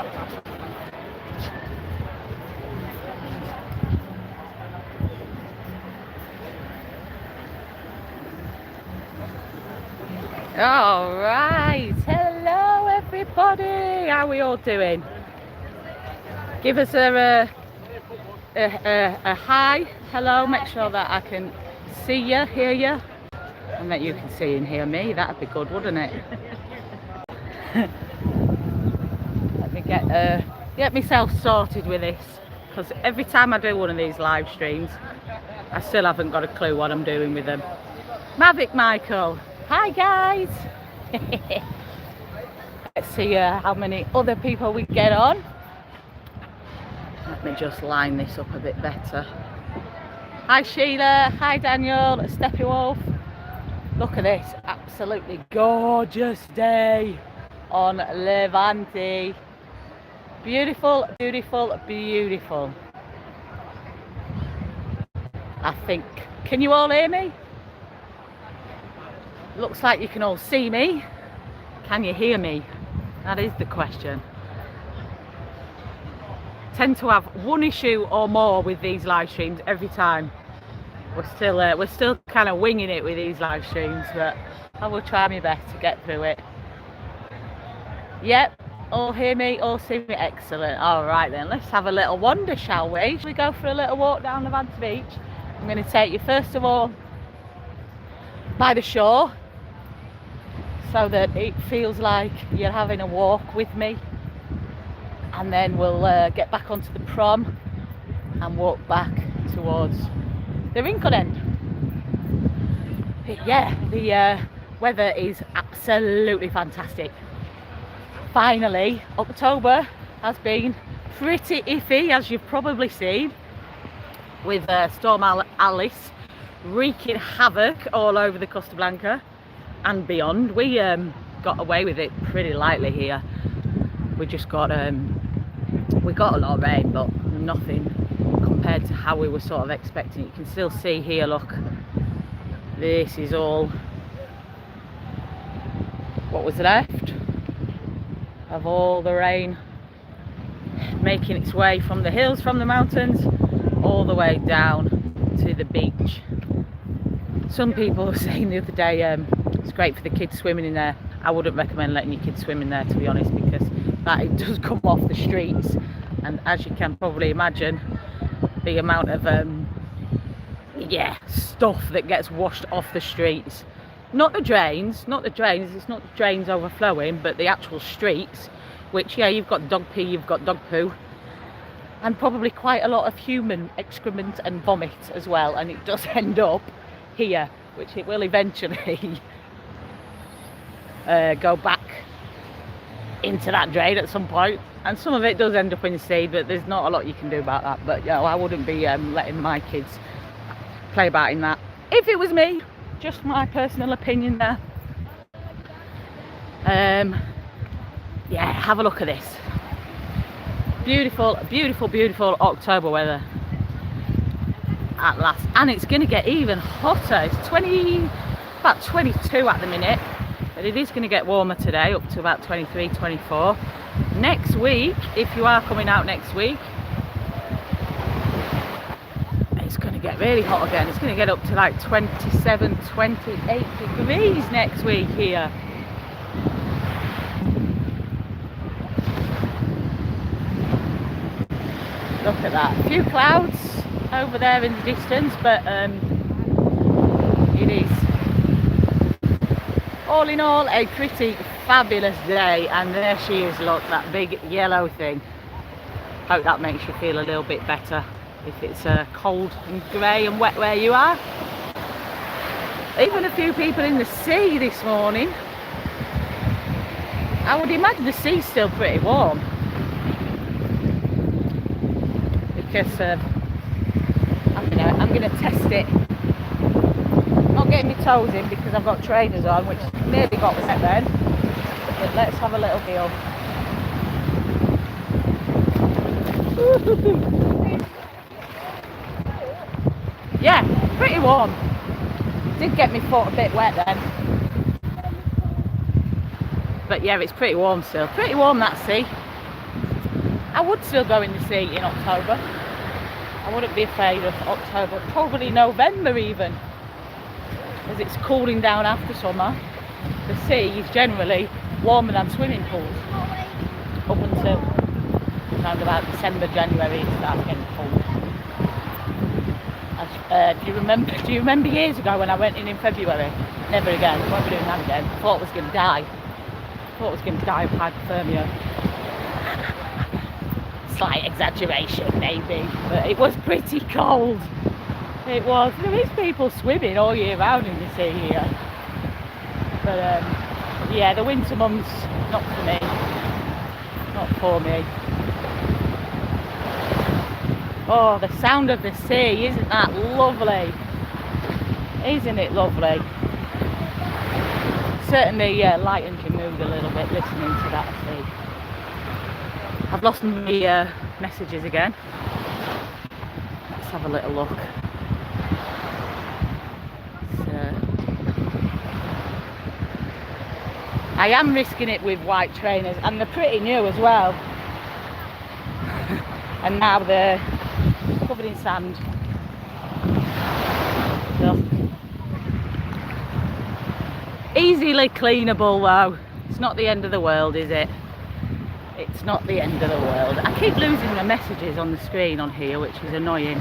All right, hello everybody. How are we all doing? Give us a hi, hello. Make sure that I can see you, hear you, and that you can see and hear me. That'd be good, wouldn't it? Let me get myself sorted with this, because every time I do one of these live streams, I still haven't got a clue what I'm doing with them. Mavic Michael. Hi guys! Let's see how many other people we get on. Let me just line this up a bit better. Hi Sheila, hi Daniel, Steppy Wolf. Look at this, absolutely gorgeous day on Levante. Beautiful, beautiful, beautiful. I think, can you all hear me? Looks like you can all see me. Can you hear me? That is the question. Tend to have one issue or more with these live streams every time. We're still kind of winging it with these live streams, but I will try my best to get through it. Yep, all hear me, all see me. Excellent. All right then, let's have a little wander, shall we? Shall we go for a little walk down Levante Beach? I'm going to take you first of all by the shore, so that it feels like you're having a walk with me, and then we'll get back onto the prom and walk back towards the wrinkle end. But yeah, the weather is absolutely fantastic. Finally, October has been pretty iffy, as you've probably seen, with Storm Alice wreaking havoc all over the Costa Blanca and beyond. We got away with it pretty lightly here. We just got we got a lot of rain, but nothing compared to how we were sort of expecting. You can still see here, look, this is all what was left of all the rain making its way from the hills, from the mountains, all the way down to the beach. Some people were saying the other day it's great for the kids swimming in there. I wouldn't recommend letting your kids swim in there, to be honest, because that it does come off the streets, and as you can probably imagine, the amount of stuff that gets washed off the streets. Not the drains, it's not the drains overflowing, but the actual streets, which, yeah, you've got dog pee, you've got dog poo, and probably quite a lot of human excrement and vomit as well, and it does end up here, which it will eventually go back into that drain at some point, and some of it does end up in the sea, but there's not a lot you can do about that. But yeah, I wouldn't be letting my kids play about in that if it was me. Just my personal opinion there. Yeah, have a look at this. Beautiful, beautiful, beautiful October weather at last, and it's going to get even hotter. It's about 22 at the minute, but it is going to get warmer today, up to about 23, 24. Next week, if you are coming out next week, it's going to get really hot again. It's going to get up to like 27, 28 degrees next week here. Look at that. A few clouds over there in the distance, but it is all in all a pretty fabulous day. And there she is, look, that big yellow thing. Hope that makes you feel a little bit better if it's cold and grey and wet where you are. Even a few people in the sea this morning. I would imagine the sea's still pretty warm, because I'm going to test it. Not getting my toes in because I've got trainers on, which nearly got wet then. But let's have a little feel. Yeah, pretty warm. Did get my foot a bit wet then. But yeah, it's pretty warm still. Pretty warm, that sea. I would still go in the sea in October. I wouldn't be afraid of October, probably November even, as it's cooling down after summer. The sea is generally warmer than swimming pools up until around about December, January. It starts getting cold. Do you remember years ago when I went in February? Never again. Won't be doing that again. Thought I was going to die. Thought I was going to die of hypothermia. Slight exaggeration maybe, but it was pretty cold. It was. There is people swimming all year round in the sea here, but yeah, the winter months not for me. Not for me. Oh, the sound of the sea, isn't that lovely? Isn't it lovely? Certainly lightens your mood a little bit listening to that sea. I've lost my messages again. Let's have a little look. So, I am risking it with white trainers, and they're pretty new as well. And now they're covered in sand. So, easily cleanable though. It's not the end of the world, is it? It's not the end of the world. I keep losing the messages on the screen on here, which is annoying.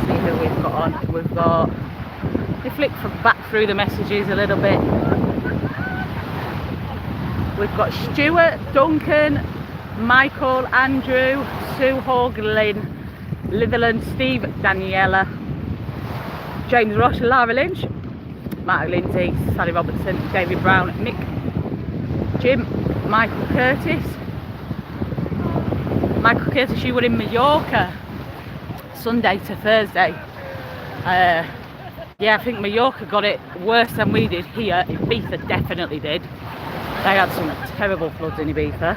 See who we've got on. We've got, we flick back through the messages a little bit. We've got Stuart, Duncan, Michael, Andrew, Sue Hogg, Lynn, Litherland, Steve, Daniela, James Ross, Lara Lynch, Mark Lindsay, Sally Robertson, David Brown, Nick, Jim, Michael Curtis. Michael Curtis, you were in Mallorca Sunday to Thursday. Yeah, I think Mallorca got it worse than we did here. Ibiza definitely did. They had some terrible floods in Ibiza.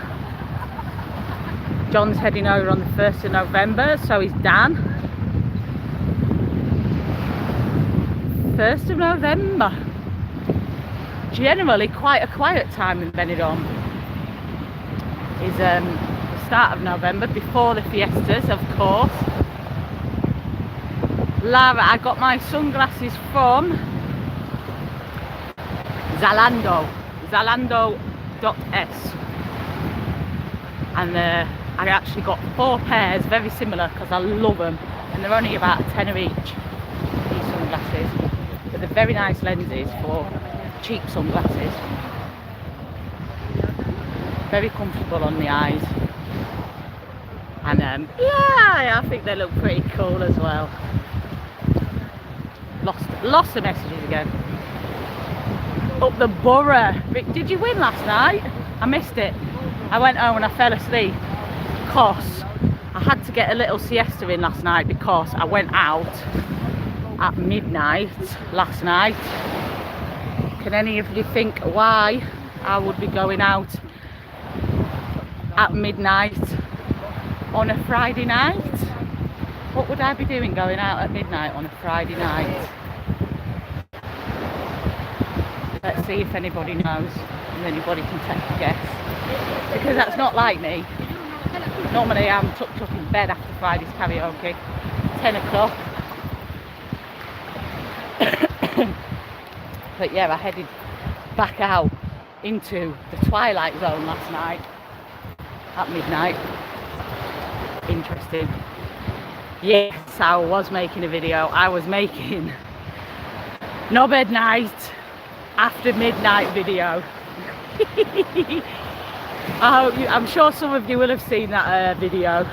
John's heading over on the 1st of November, so is Dan. 1st of November. Generally quite a quiet time in Benidorm. Is the start of November, before the fiestas, of course. Lara, I got my sunglasses from Zalando. Zalando.s. And I actually got 4 pairs, very similar, because I love them. And they're only about a tenner each, these sunglasses. But they're very nice lenses for cheap sunglasses. Very comfortable on the eyes. And yeah, I think they look pretty cool as well. Lost the messages again. Up the borough. Rick, did you win last night? I missed it. I went home and I fell asleep because I had to get a little siesta in last night because I went out at midnight last night. Can any of you think why I would be going out at midnight on a Friday night? What would I be doing going out at midnight on a Friday night? Let's see if anybody knows and anybody can take a guess. Because that's not like me. Normally I'm tucked up in bed after Friday's karaoke, 10 o'clock. But yeah, I headed back out into the twilight zone last night at midnight. Interesting. Yes, I was making a video. I was making no bed night after midnight video. I'm sure some of you will have seen that video,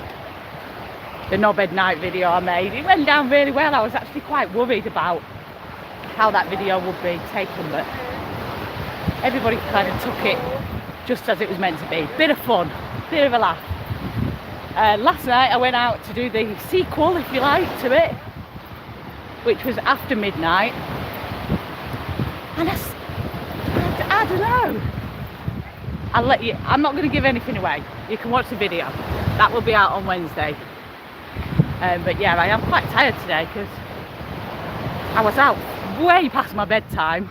the no bed night video I made. It went down really well. I was actually quite worried about how that video would be taken, but everybody kind of took it just as it was meant to be. Bit of fun, bit of a laugh. Last night I went out to do the sequel, if you like, to it, which was after midnight, and I don't know. I'll let you. I'm not going to give anything away. You can watch the video. That will be out on Wednesday. But yeah, I am quite tired today because I was out way past my bedtime,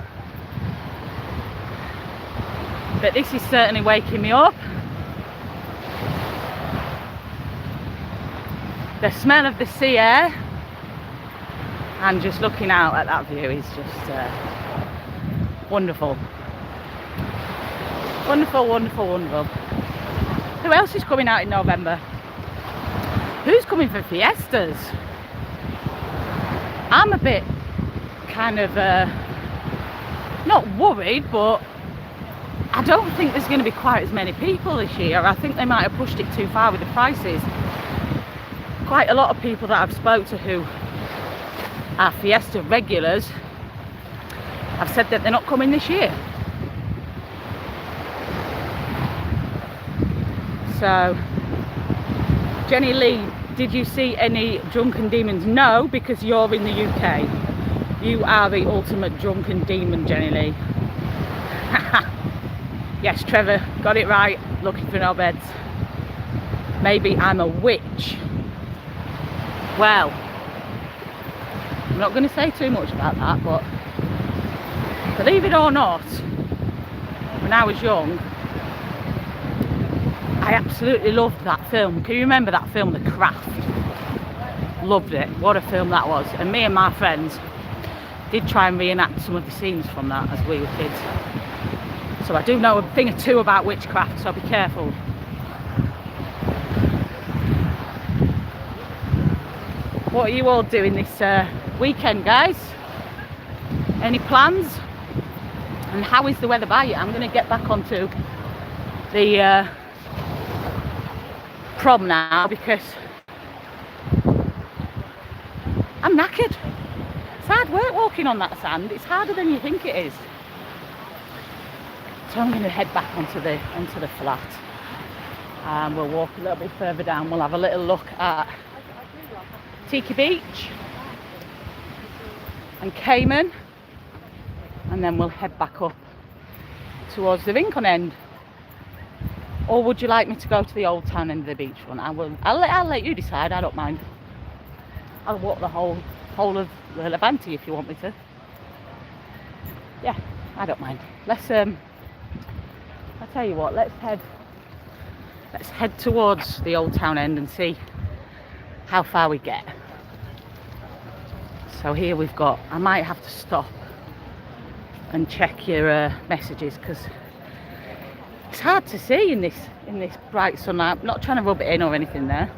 but this is certainly waking me up. The smell of the sea air and just looking out at that view is just wonderful. Wonderful, wonderful, wonderful. Who else is coming out in November? Who's coming for Fiestas? I'm a bit kind of not worried, but I don't think there's going to be quite as many people this year. I think they might have pushed it too far with the prices. Quite a lot of people that I've spoke to who are Fiesta regulars have said that they're not coming this year. So, Jenny Lee, did you see any drunken demons? No, because you're in the UK. You are the ultimate drunken demon, Jenny Lee. Yes, Trevor, got it right, looking for no beds. Maybe I'm a witch. Well, I'm not going to say too much about that, but believe it or not, when I was young, I absolutely loved that film. Can you remember that film, The Craft? Loved it. What a film that was. And me and my friends did try and reenact some of the scenes from that as we were kids. So I do know a thing or two about witchcraft, so be careful. What are you all doing this weekend, guys? Any plans? And how is the weather by you? I'm going to get back onto the prom now because I'm knackered. It's hard work walking on that sand. It's harder than you think it is. So I'm going to head back onto the flat, and we'll walk a little bit further down. We'll have a little look at Tiki Beach and Cayman, and then we'll head back up towards the Rincon end. Or would you like me to go to the Old Town end of the beachfront? I'll let you decide. I don't mind. I'll walk the whole of the Levante if you want me to. Yeah, I don't mind. Let's I'll tell you what. Let's head towards the Old Town end and see how far we get. So here we've got. I might have to stop and check your messages because it's hard to see in this bright sunlight. I'm not trying to rub it in or anything there.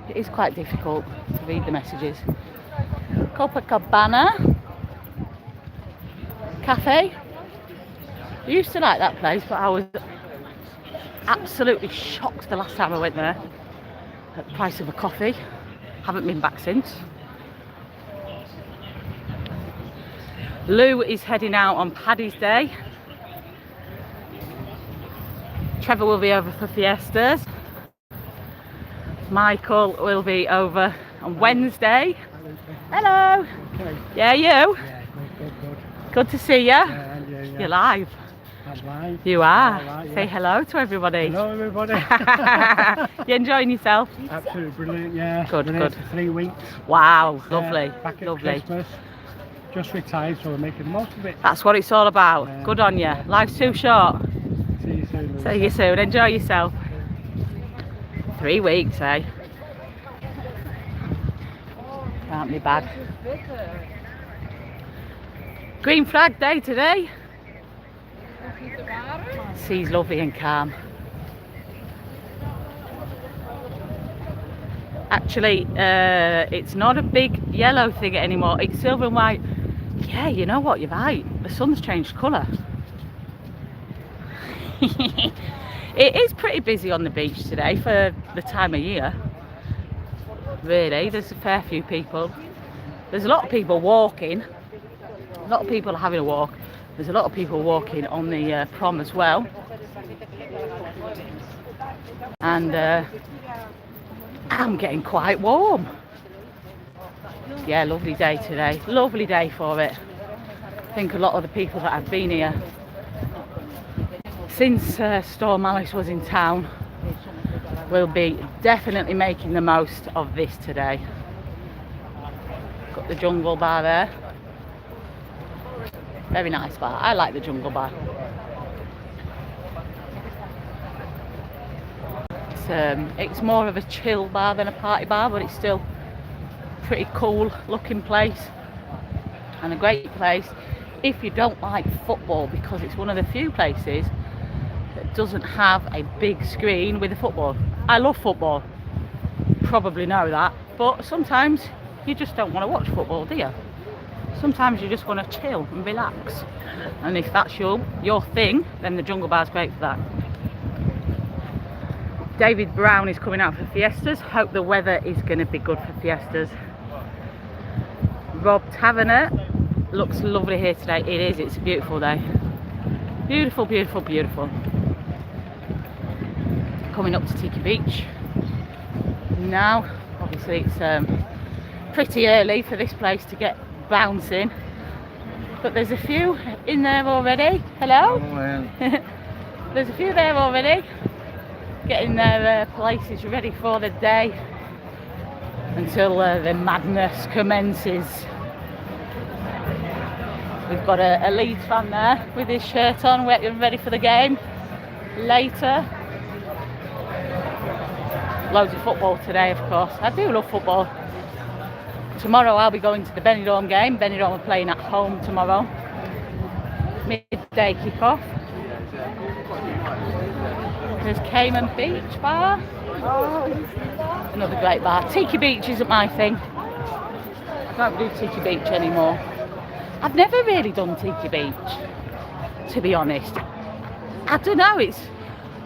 It is quite difficult to read the messages. Copacabana Cafe. I used to like that place, but I was absolutely shocked the last time I went there at the price of a coffee. Haven't been back since. Lou is heading out on Paddy's Day. Trevor will be over for Fiestas. Michael will be over on Wednesday. Hello. Okay. Yeah, you? Yeah, good. Good to see you. Yeah, You're live. I'm live. You are. Right, yeah. Say hello to everybody. Hello, everybody. You enjoying yourself? Absolutely brilliant, yeah. Good, Been good. here for 3 weeks. Wow, lovely, Back at lovely. Christmas. Just retired, so we're making the most of it. That's what it's all about. Good on you. Life's too short. See you soon. See you soon. Enjoy yourself. 3 weeks, eh? Can't be bad. Green flag day today. Sea's lovely and calm. Actually, it's not a big yellow thing anymore. It's silver and white. Yeah, you know what? You're right. The sun's changed colour. It is pretty busy on the beach today for the time of year. Really, there's a fair few people. There's a lot of people walking. A lot of people are having a walk. There's a lot of people walking on the prom as well. And I'm getting quite warm. Yeah, lovely day today. Lovely day for it. I think a lot of the people that have been here since Storm Alice was in town will be definitely making the most of this today. Got the jungle bar there. Very nice bar. I like the Jungle Bar. It's more of a chill bar than a party bar, but it's still pretty cool looking place and a great place if you don't like football, because it's one of the few places that doesn't have a big screen with a football. I love football, probably know that, but sometimes you just don't want to watch football, do you? Sometimes you just want to chill and relax, and if that's your thing, then the Jungle Bar's great for that. David Brown is coming out for Fiestas. Hope the weather is going to be good for Fiestas. Rob Taverner looks lovely here today. It is, it's a beautiful day. Beautiful, beautiful, beautiful. Coming up to Tiki Beach now. Obviously it's pretty early for this place to get bouncing, but there's a few in there already. Hello? There's a few there already, getting their places ready for the day until the madness commences. We've got a Leeds fan there with his shirt on, getting ready for the game later. Loads of football today, of course. I do love football. Tomorrow I'll be going to the Benidorm game. Benidorm are playing at home tomorrow. Midday kick-off. There's Cayman Beach Bar. Another great bar. Tiki Beach isn't my thing. I don't do Tiki Beach anymore. I've never really done Tiki Beach, to be honest. I don't know,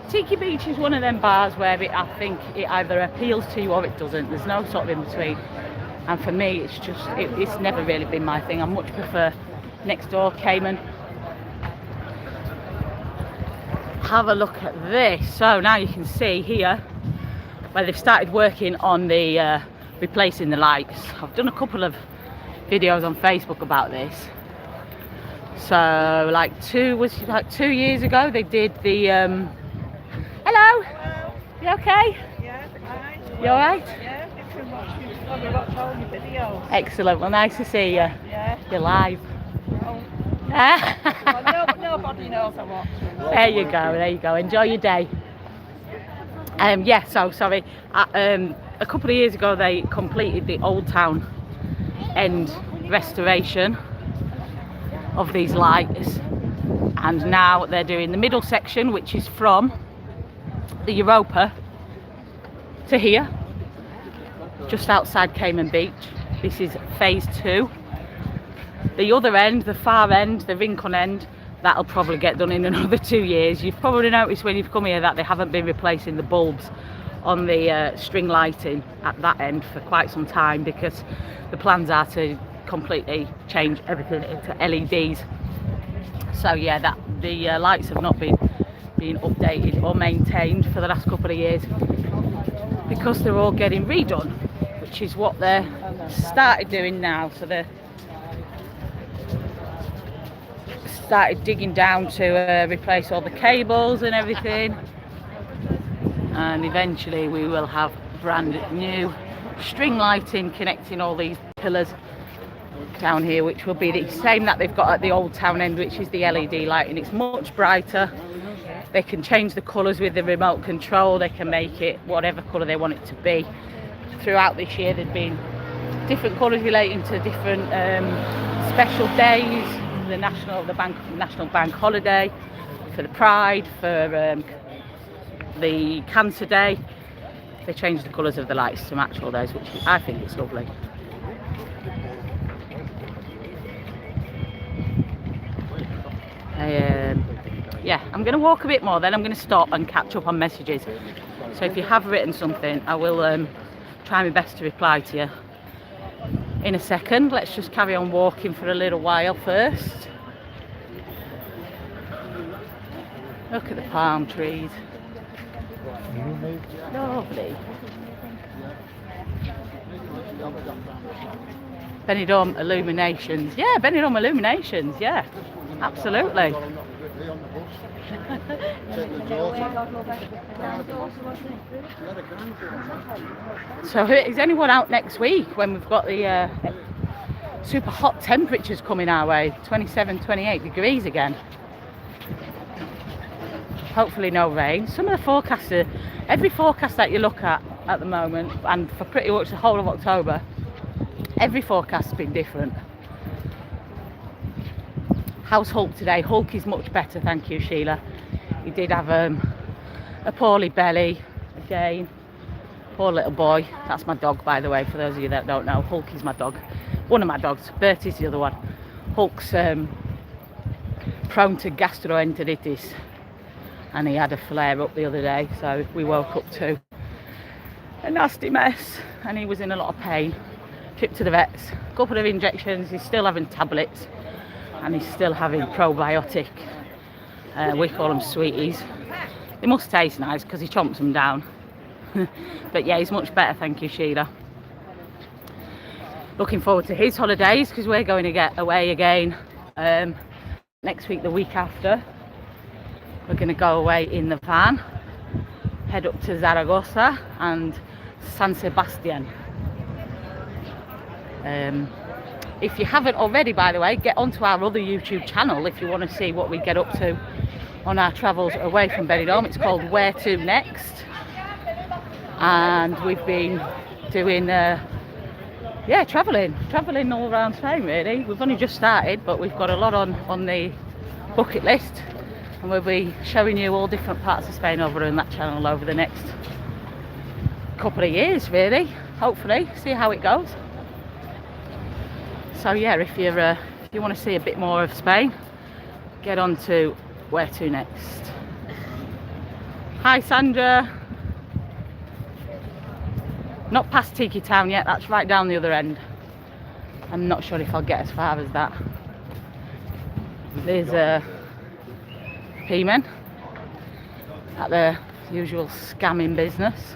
Tiki Beach is one of them bars where I think it either appeals to you or it doesn't. There's no sort of in between. And for me, it's never really been my thing. I much prefer next door Cayman. Have a look at this. So now you can see here where they've started working on the replacing the lights. I've done a couple of videos on Facebook about this. So like 2 years ago they did the hello? You okay? Yeah, fine. You alright? Yeah, you can watch all your videos. Excellent, well nice to see you. Yeah. You're live. Oh. Well, nobody knows I watch them. There you go, enjoy your day. Yeah, so sorry, a couple of years ago they completed the Old Town end restoration of these lights, and now they're doing the middle section, which is from the Europa to here, just outside Cayman Beach. This is phase 2. The other end, the far end, the Rincon end, that'll probably get done in another 2 years. You've probably noticed when you've come here that they haven't been replacing the bulbs on the string lighting at that end for quite some time, because the plans are to completely change everything into LEDs. So yeah, the lights have not been updated or maintained for the last couple of years, because they're all getting redone, which is what they're started doing now. So they're started digging down to replace all the cables and everything, and eventually we will have brand new string lighting connecting all these pillars down here, which will be the same that they've got at the Old Town end, which is the LED lighting. It's much brighter. They can change the colours with the remote control. They can make it whatever colour they want it to be. Throughout this year there's been different colours relating to different special days. The national bank holiday, for the Pride, for the Cancer Day. They changed the colours of the lights to match all those, which I think is lovely. Yeah, I'm going to walk a bit more, then I'm going to stop and catch up on messages. So if you have written something, I will try my best to reply to you in a second. Let's just carry on walking for a little while first. Look at the palm trees. Lovely. Benidorm illuminations. Yeah, Benidorm illuminations, yeah. Absolutely. So is anyone out next week when we've got the super hot temperatures coming our way, 27, 28 degrees again. Hopefully no rain. Some of the forecasts are, every forecast that you look at the moment, and for pretty much the whole of October, every forecast has been different. How's Hulk today? Hulk is much better, thank you, Sheila. He did have a poorly belly again. Poor little boy. That's my dog, by the way, for those of you that don't know. Hulk is my dog. One of my dogs. Bertie's the other one. Hulk's prone to gastroenteritis, and he had a flare up the other day, so we woke up to a nasty mess, and he was in a lot of pain. Trip to the vets, a couple of injections. He's still having tablets, and he's still having probiotic. We call them sweeties. They must taste nice because he chomps them down. But yeah, he's much better, thank you, Sheila. Looking forward to his holidays because we're going to get away again next week, the week after. We're going to go away in the van, head up to Zaragoza and San Sebastian. If you haven't already, by the way, get onto our other YouTube channel if you want to see what we get up to on our travels away from Benidorm. It's called Where To Next, and we've been doing travelling all around Spain really. We've only just started, but we've got a lot on the bucket list, and we'll be showing you all different parts of Spain over on that channel over the next couple of years really, hopefully, see how it goes. So yeah, if you want to see a bit more of Spain, get on to Where To Next. Hi Sandra. Not past Tiki Town yet, that's right down the other end. I'm not sure if I'll get as far as that. There's a P-men at the usual scamming business.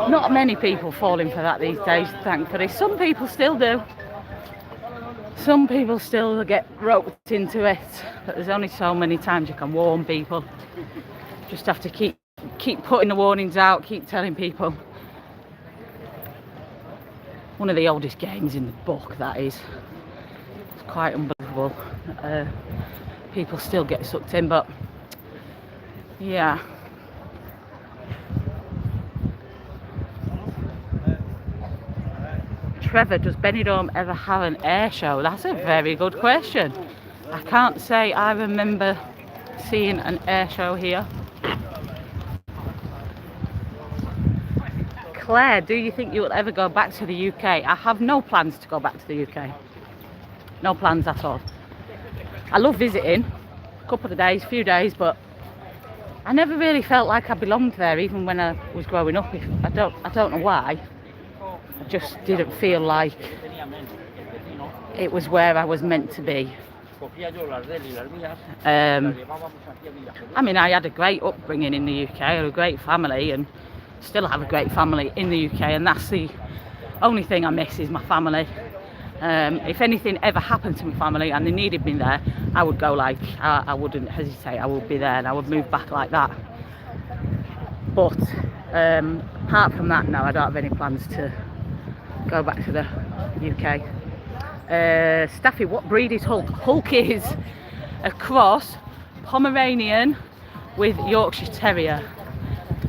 Not many people falling for that these days, thankfully. Some people still do. Some people still get roped into it, but there's only so many times you can warn people. Just have to keep putting the warnings out, keep telling people. One of the oldest games in the book, that is. It's quite unbelievable. People still get sucked in, but yeah. Trevor, does Benidorm ever have an air show? That's a very good question. I can't say I remember seeing an air show here. Claire, do you think you will ever go back to the UK? I have no plans to go back to the UK. No plans at all. I love visiting, a couple of days, few days, but I never really felt like I belonged there, even when I was growing up. I don't know why. I just didn't feel like it was where I was meant to be. I mean, I had a great upbringing in the UK, I had a great family, and still have a great family in the UK, and that's the only thing I miss is my family. If anything ever happened to my family and they needed me there, I would go like, I wouldn't hesitate, I would be there and I would move back like that. But apart from that, no, I don't have any plans to go back to the UK. Staffy, what breed is Hulk? Hulk is a cross Pomeranian with Yorkshire Terrier,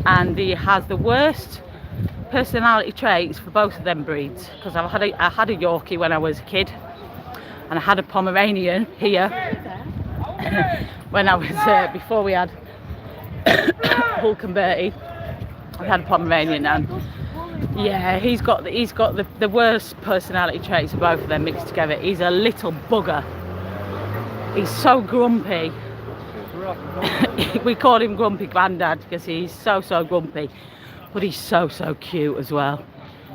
and he has the worst personality traits for both of them breeds, because I had a Yorkie when I was a kid, and I had a Pomeranian here when I was before we had Hulk and Bertie. I had a Pomeranian, and yeah, he's got the worst personality traits of both of them mixed together. He's a little bugger. He's so grumpy. We call him Grumpy Grandad because he's so grumpy, but he's so cute as well.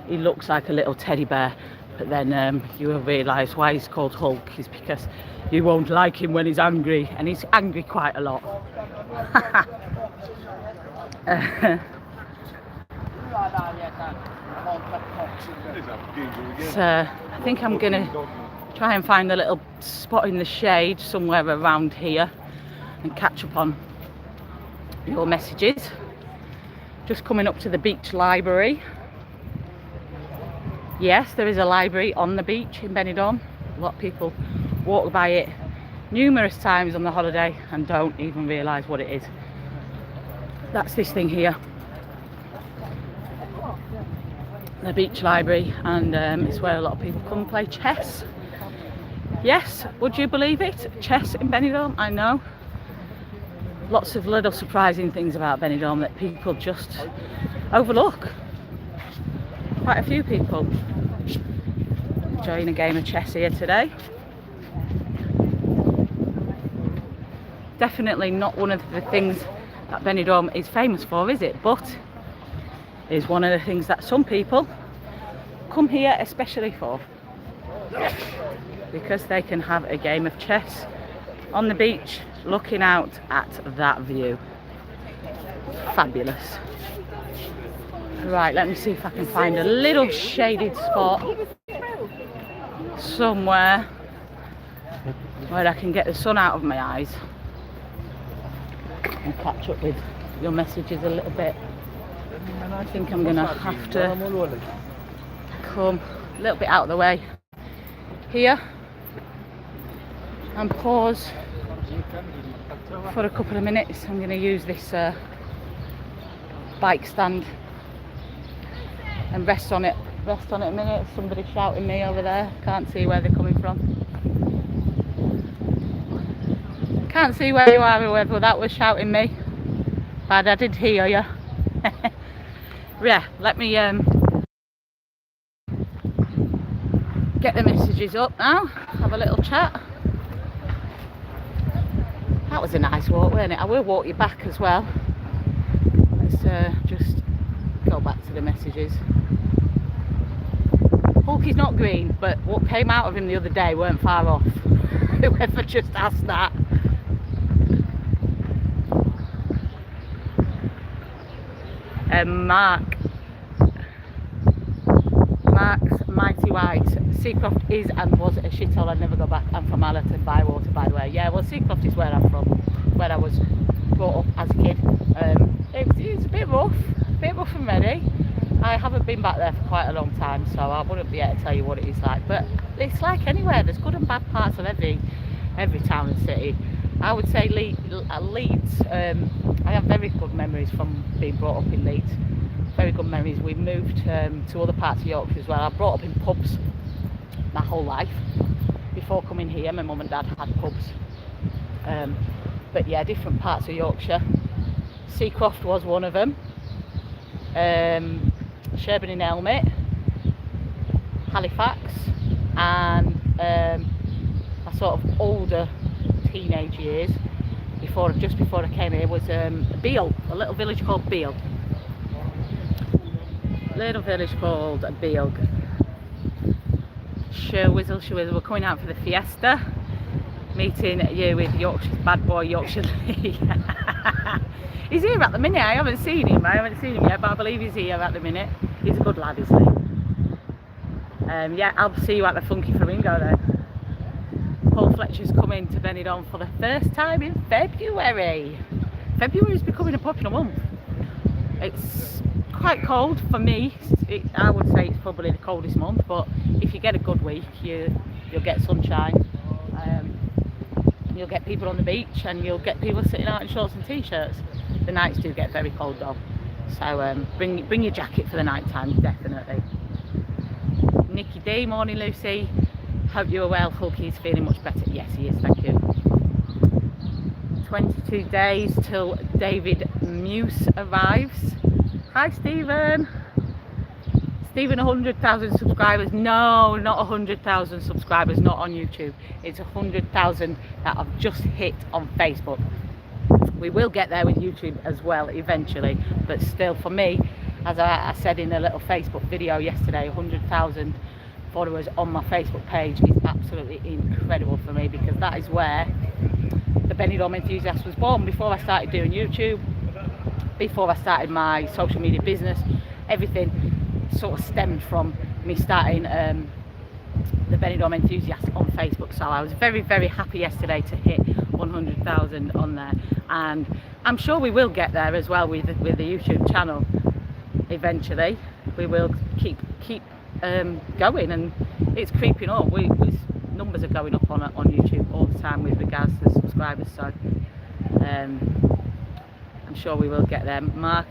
He looks like a little teddy bear, but then you will realise why he's called Hulk is because you won't like him when he's angry, and he's angry quite a lot. So I think I'm gonna try and find a little spot in the shade somewhere around here and catch up on your messages. Just coming up to the beach library. Yes, there is a library on the beach in Benidorm. A lot of people walk by it numerous times on the holiday and don't even realise what it is. That's this thing here, the beach library, and it's where a lot of people come and play chess. Yes, would you believe it? Chess in Benidorm, I know. Lots of little surprising things about Benidorm that people just overlook. Quite a few people enjoying a game of chess here today. Definitely not one of the things that Benidorm is famous for, is it? But is one of the things that some people come here especially for, because they can have a game of chess on the beach looking out at that view. Fabulous. Right, let me see if I can find a little shaded spot somewhere where I can get the sun out of my eyes and catch up with your messages a little bit. I think I'm gonna have to come a little bit out of the way here and pause for a couple of minutes. I'm gonna use this bike stand and rest on it a minute. Somebody's shouting me over there, can't see where they're coming from. Can't see where you are, whoever that was shouting me, but I did hear you. Yeah, let me get the messages up now, have a little chat. That was a nice walk, wasn't it? I will walk you back as well. Let's just go back to the messages. Hulky's not green, but what came out of him the other day weren't far off. Whoever just asked that. Mark's Mighty White. Seacroft is and was a shithole. I'd never go back. I'm from Allerton, Bywater, by the way. Yeah, well, Seacroft is where I'm from, where I was brought up as a kid. It's a bit rough and ready. I haven't been back there for quite a long time, so I wouldn't be able to tell you what it is like. But it's like anywhere. There's good and bad parts of every town and city. I would say Leeds. I have very good memories from being brought up in Leeds. Very good memories. We moved to other parts of Yorkshire as well. I brought up in pubs my whole life. Before coming here, my mum and dad had pubs. But yeah, different parts of Yorkshire. Seacroft was one of them. Sherburn in Helmet, Halifax, and my sort of older teenage years, just before I came here, was Beal, a little village called Beal. Sherwizzle, we're coming out for the Fiesta, meeting you with Yorkshire's bad boy, Yorkshire Lee. He's here at the minute. I haven't seen him yet, but I believe he's here at the minute. He's a good lad, isn't he? Yeah, I'll see you at the Funky Flamingo then. Paul Fletcher's coming to Benidorm for the first time in February. February's becoming a popular month. It's quite cold for me. I would say it's probably the coldest month, but if you get a good week, you'll get sunshine. You'll get people on the beach, and you'll get people sitting out in shorts and t-shirts. The nights do get very cold though, so bring your jacket for the night time, definitely. Nikki D, morning Lucy, hope you are well. Hulky's feeling much better. Yes, he is, thank you. 22 days till David Muse arrives. Hi Stephen. 100,000 subscribers. No, not 100,000 subscribers, not on YouTube. It's 100,000 that I've just hit on Facebook. We will get there with YouTube as well eventually, but still, for me, as I said in a little Facebook video yesterday, 100,000 followers on my Facebook page is absolutely incredible for me, because that is where the Benidorm Enthusiast was born. Before I started doing YouTube, before I started my social media business, everything sort of stemmed from me starting the Benidorm Enthusiast on Facebook. So I was very, very happy yesterday to hit 100,000 on there, and I'm sure we will get there as well with the YouTube channel eventually. We will keep going, and it's creeping up. Numbers are going up on YouTube all the time with regards to subscribers, so I'm sure we will get there. Mark,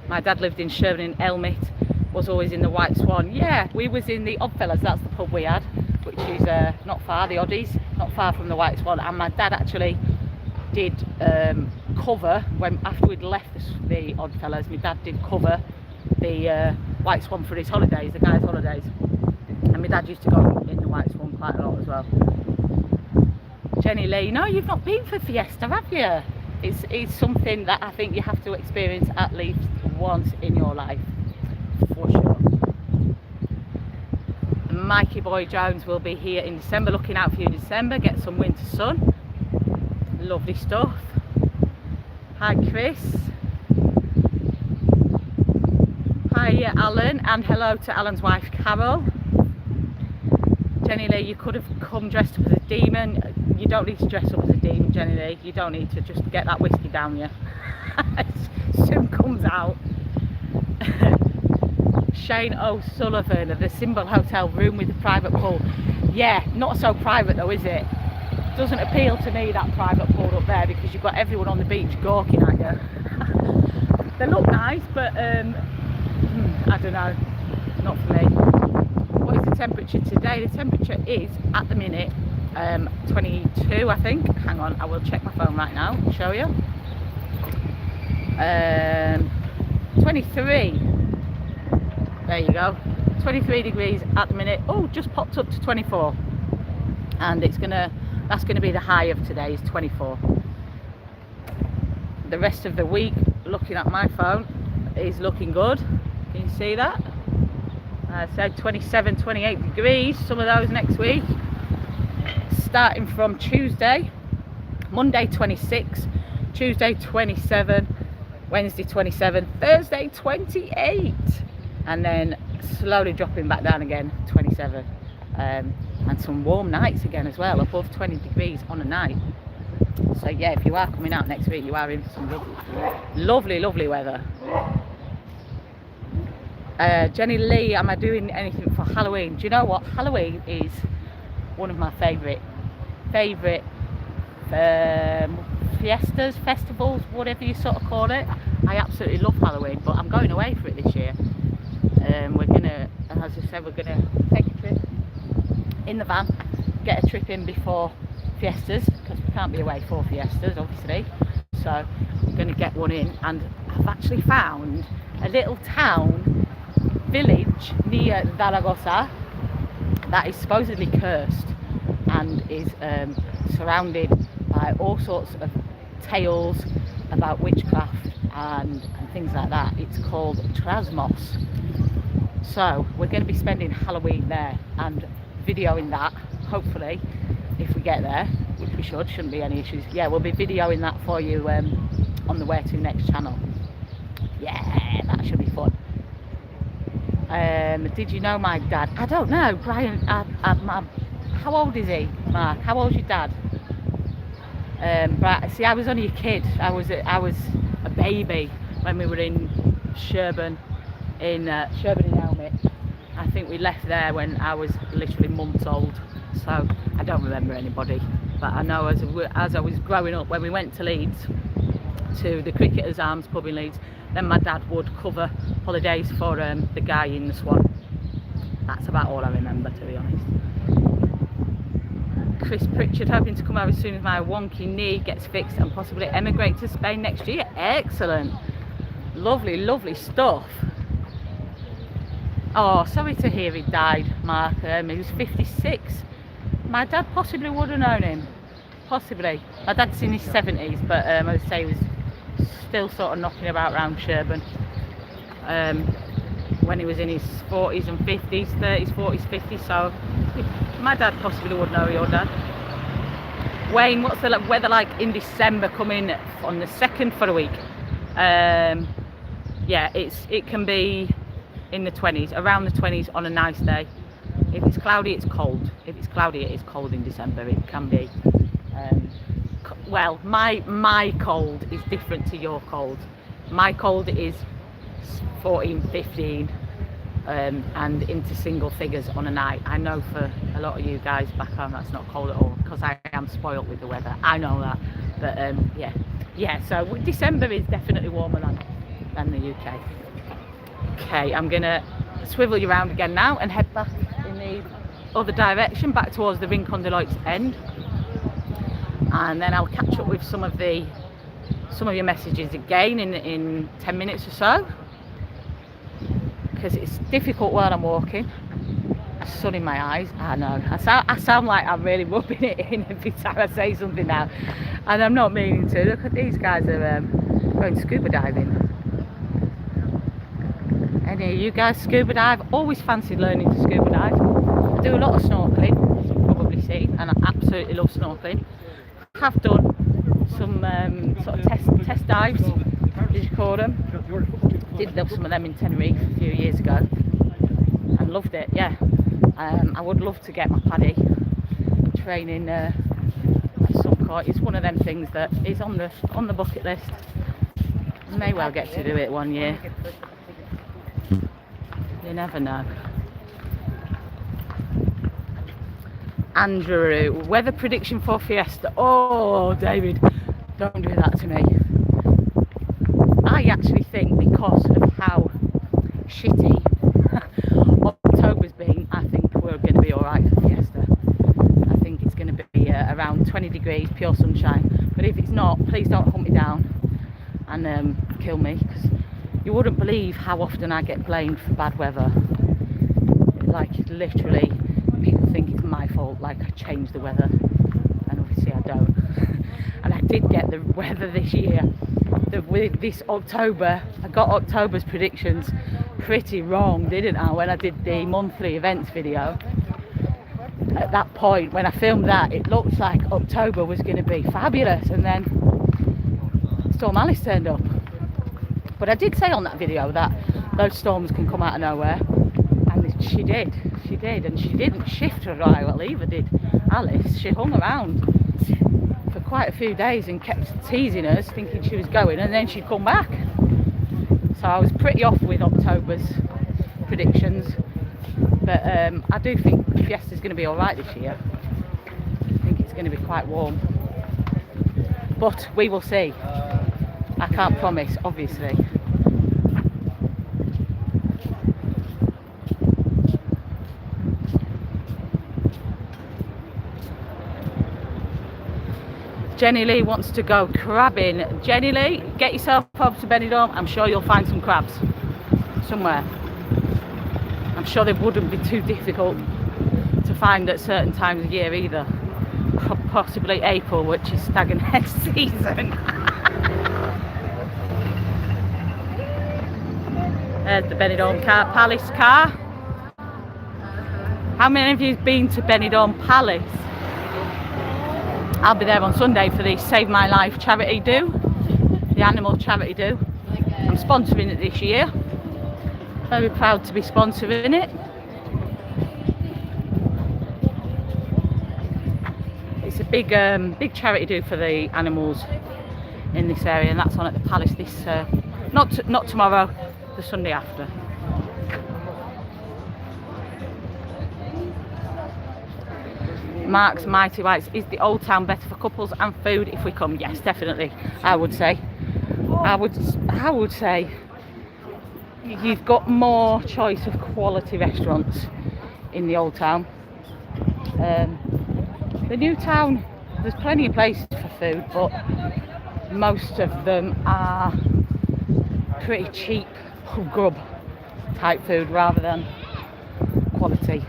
my dad lived in Sherburn in Elmit, was always in the White Swan. Yeah, we was in the Oddfellas, that's the pub we had, which is not far, the Oddies, not far from the White Swan. And my dad actually did cover, after we'd left the Oddfellas, my dad did cover the White Swan for his holidays, the guys' holidays. And my dad used to go in the White Swan quite a lot as well. Jenny Lee, no, you've not been for Fiesta, have you? It's something that I think you have to experience at least once in your life, for sure. Mikey Boy Jones will be here in December, looking out for you in December, get some winter sun. Lovely stuff. Hi Chris. Hi Alan, and hello to Alan's wife Carol. Jenny Lee, you could have come dressed up as a demon. You don't need to dress up as a demon, Jenny Lee. You don't need to, just get that whiskey down you. It soon comes out. Shane O'Sullivan of the Symbol Hotel, room with a private pool. Yeah, not so private though, is it? Doesn't appeal to me, that private pool up there, because you've got everyone on the beach gawking at you. They look nice, but I don't know, not for me. What is the temperature today? The temperature is, at the minute, 22, I think. Hang on, I will check my phone right now and show you. 23. There you go. 23 degrees at the minute. Oh, just popped up to 24. And that's gonna be the high of today, is 24. The rest of the week, looking at my phone, is looking good. Can you see that? I said 27, 28 degrees, some of those next week. Starting from Tuesday, Monday 26, Tuesday 27, Wednesday 27, Thursday 28, and then slowly dropping back down again, 27. And some warm nights again as well, above 20 degrees on a night. So yeah, if you are coming out next week, you are in for some lovely, lovely weather. Jenny Lee, am I doing anything for Halloween? Do you know what? Halloween is one of my favourite fiestas, festivals, whatever you sort of call it. I absolutely love Halloween, but I'm going away for it this year. We're gonna, as I said, we're gonna take a trip in the van, get a trip in before Fiestas, because we can't be away for Fiestas, obviously. So we're gonna get one in, and I've actually found a little town village near Zaragoza that is supposedly cursed and is surrounded by all sorts of tales about witchcraft and things like that. It's called Trasmos. So we're going to be spending Halloween there and videoing that, hopefully, if we get there, which we shouldn't be any issues. Yeah, we'll be videoing that for you on the Where To Next channel. Yeah, that should be fun. Did you know my dad? I don't know, Brian. How old is he, Mark? How old's your dad? But see, I was only a kid. I was a baby when we were in Sherburn in Elmit. I think we left there when I was literally months old, so I don't remember anybody. But I know as I was growing up, when we went to Leeds, to the Cricketers Arms pub in Leeds, then my dad would cover holidays for the guy in the Swan. That's about all I remember, to be honest. Chris Pritchard, hoping to come over as soon as my wonky knee gets fixed and possibly emigrate to Spain next year. Excellent. Lovely, lovely stuff. Oh, sorry to hear he died, Mark. He was 56. My dad possibly would have known him. Possibly. My dad's in his 70s, but I would say he was still sort of knocking about around Sherburn when he was in his 40s and 50s, 30s, 40s, 50s. So my dad possibly would know your dad. Wayne, what's the weather like in December, coming on the 2nd for a week? Yeah, it can be in the 20s, around the 20s on a nice day. If it's cloudy, it's cold. If it's cloudy, it is cold in December. It can be. Well, my cold is different to your cold. My cold is 14, 15, and into single figures on a night. I know for a lot of you guys back home that's not cold at all, because I am spoilt with the weather, I know that. But yeah, so December is definitely warmer than the UK. Okay, I'm gonna swivel you around again now and head back in the other direction, back towards the Rincon de Loit's end, and then I'll catch up with some of your messages again in 10 minutes or so, because it's difficult while I'm walking. Sun in my eyes. I know I sound like I'm really rubbing it in every time I say something now, and I'm not meaning to. Look at these guys are going scuba diving. Any of you guys scuba dive? Always fancied learning to scuba dive. I do a lot of snorkeling, as you've probably seen, and I absolutely love snorkeling. Have done some sort of test dives, as you call them. Did love some of them in Tenerife a few years ago and loved it. Yeah, I would love to get my paddy training at some point. It's one of them things that is on the bucket list. May well get to do it one year. You never know. Andrew, weather prediction for Fiesta. Oh, David, don't do that to me. I actually think, because of how shitty October's been, I think we're going to be alright for Fiesta. I think it's going to be around 20 degrees, pure sunshine. But if it's not, please don't hunt me down and kill me, because you wouldn't believe how often I get blamed for bad weather. Like, literally, people think it's my fault, like I changed the weather, and obviously I don't. And I did get the weather this year. With this October, I got October's predictions pretty wrong, didn't I, when I did the monthly events video. At that point, when I filmed that, it looked like October was going to be fabulous, and then Storm Alice turned up. But I did say on that video that those storms can come out of nowhere, and she did, and she didn't shift her rival either, did Alice. She hung around for quite a few days and kept teasing us, thinking she was going, and then she'd come back. So I was pretty off with October's predictions, but I do think Fiesta's going to be alright this year. I think it's going to be quite warm, but we will see. I can't promise, obviously. Jenny Lee wants to go crabbing. Jenny Lee, get yourself over to Benidorm. I'm sure you'll find some crabs somewhere. I'm sure they wouldn't be too difficult to find at certain times of year either. Possibly April, which is stag and hen season. There's the Benidorm Palace car. How many of you have been to Benidorm Palace? I'll be there on Sunday for the Save My Life charity do, the animal charity do. I'm sponsoring it this year. Very proud to be sponsoring it. It's a big charity do for the animals in this area, and that's on at the Palace this not tomorrow, the Sunday after. Mark's Mighty Whites, is the Old Town better for couples and food if we come? Yes, definitely. I would say you've got more choice of quality restaurants in the Old Town. The New Town, there's plenty of places for food, but most of them are pretty cheap grub type food rather than quality,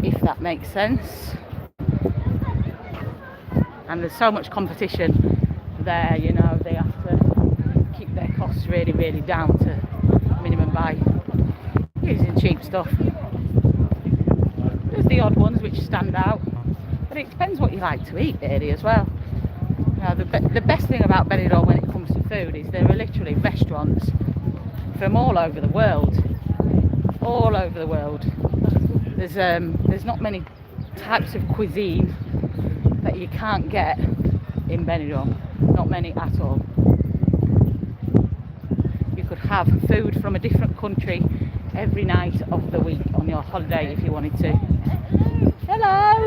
if that makes sense. And there's so much competition there, you know, they have to keep their costs really, really down to minimum by using cheap stuff. There's the odd ones which stand out, but it depends what you like to eat really as well. You know, the best thing about Benidorm when it comes to food is there are literally restaurants from all over the world. All over the world. There's not many types of cuisine that you can't get in Benidorm. Not many at all. You could have food from a different country every night of the week on your holiday if you wanted to. Hello,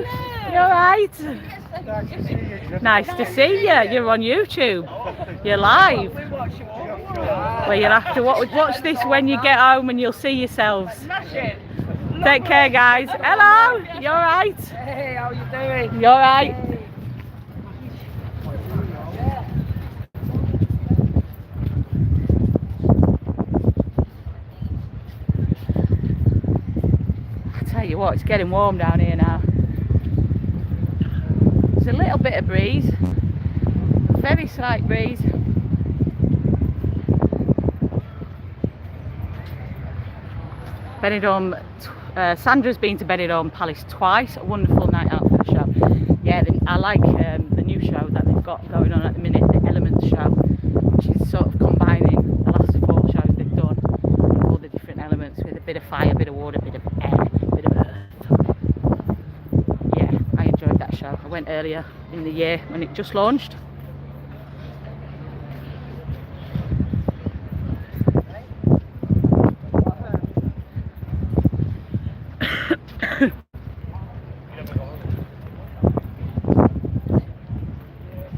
you alright? Nice to see you. You're on YouTube. You're live. Well, you'll have to watch this when you get home and you'll see yourselves. Take care, guys. Hello, you alright? Hey, how you doing? You alright? I tell you what, it's getting warm down here now. There's a little bit of breeze, very slight breeze. Benidorm, Sandra's been to Benidorm Palace twice. A wonderful night out for the show. Yeah, I like the new show that they've got going on at the minute, the Elements show, which is sort of combining the last 4 shows they've done, all the different elements with a bit of fire, a bit of water, a bit of air, a bit of earth. Yeah, I enjoyed that show. I went earlier in the year when it just launched.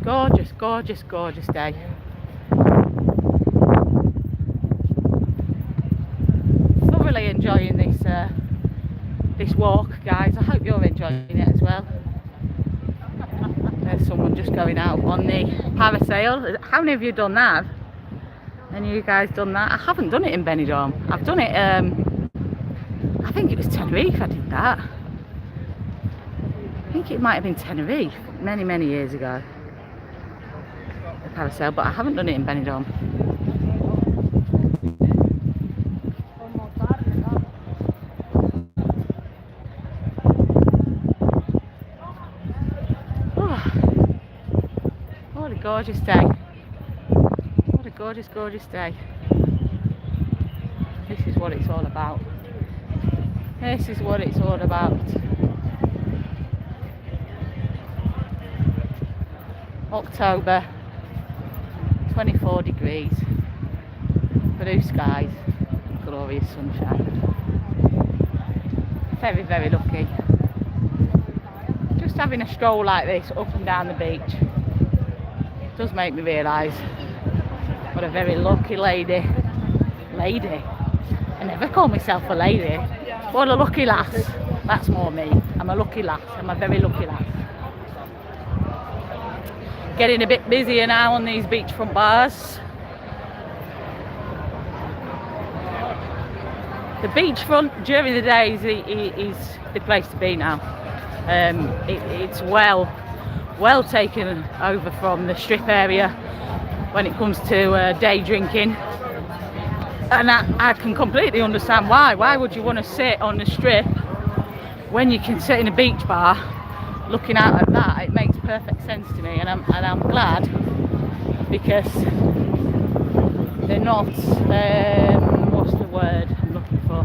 Gorgeous, gorgeous, gorgeous day. Thoroughly enjoying this walk, guys. I hope you're enjoying it as well. There's someone just going out on the parasail. How many of you done that? Any of you guys done that? I haven't done it in Benidorm. I've done it, I think it was Tenerife I did that. I think it might have been Tenerife many, many years ago. The parasail, but I haven't done it in Benidorm. What a gorgeous day. What a gorgeous, gorgeous day. This is what it's all about. This is what it's all about. October, 24 degrees, blue skies, glorious sunshine. Very, very lucky. Just having a stroll like this up and down the beach does make me realise what a very lucky lady. I never call myself a lady. What a lucky lass. That's more me. I'm a lucky lass. I'm a very lucky lass. Getting a bit busier now on these beachfront bars. The beachfront during the day is the place to be now. It's well taken over from the strip area when it comes to day drinking, and I can completely understand why. Why would you want to sit on the strip when you can sit in a beach bar looking out at that? It makes perfect sense to me, and I'm glad, because they're not what's the word I'm looking for?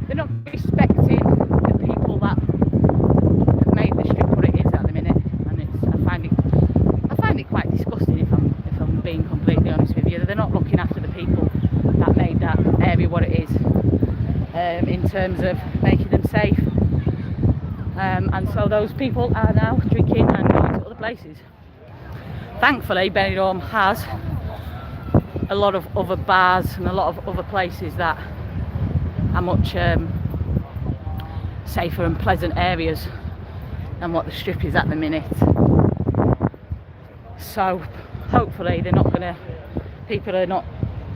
They're not respecting the people that have made the strip what it is at the minute, and I find it quite disgusting if I'm being completely honest with you. They're not looking after the people that made that area what it is, in terms of making them safe. And so those people are now drinking and going to other places. Thankfully, Benidorm has a lot of other bars and a lot of other places that are much safer and pleasant areas than what the strip is at the minute. So hopefully people are not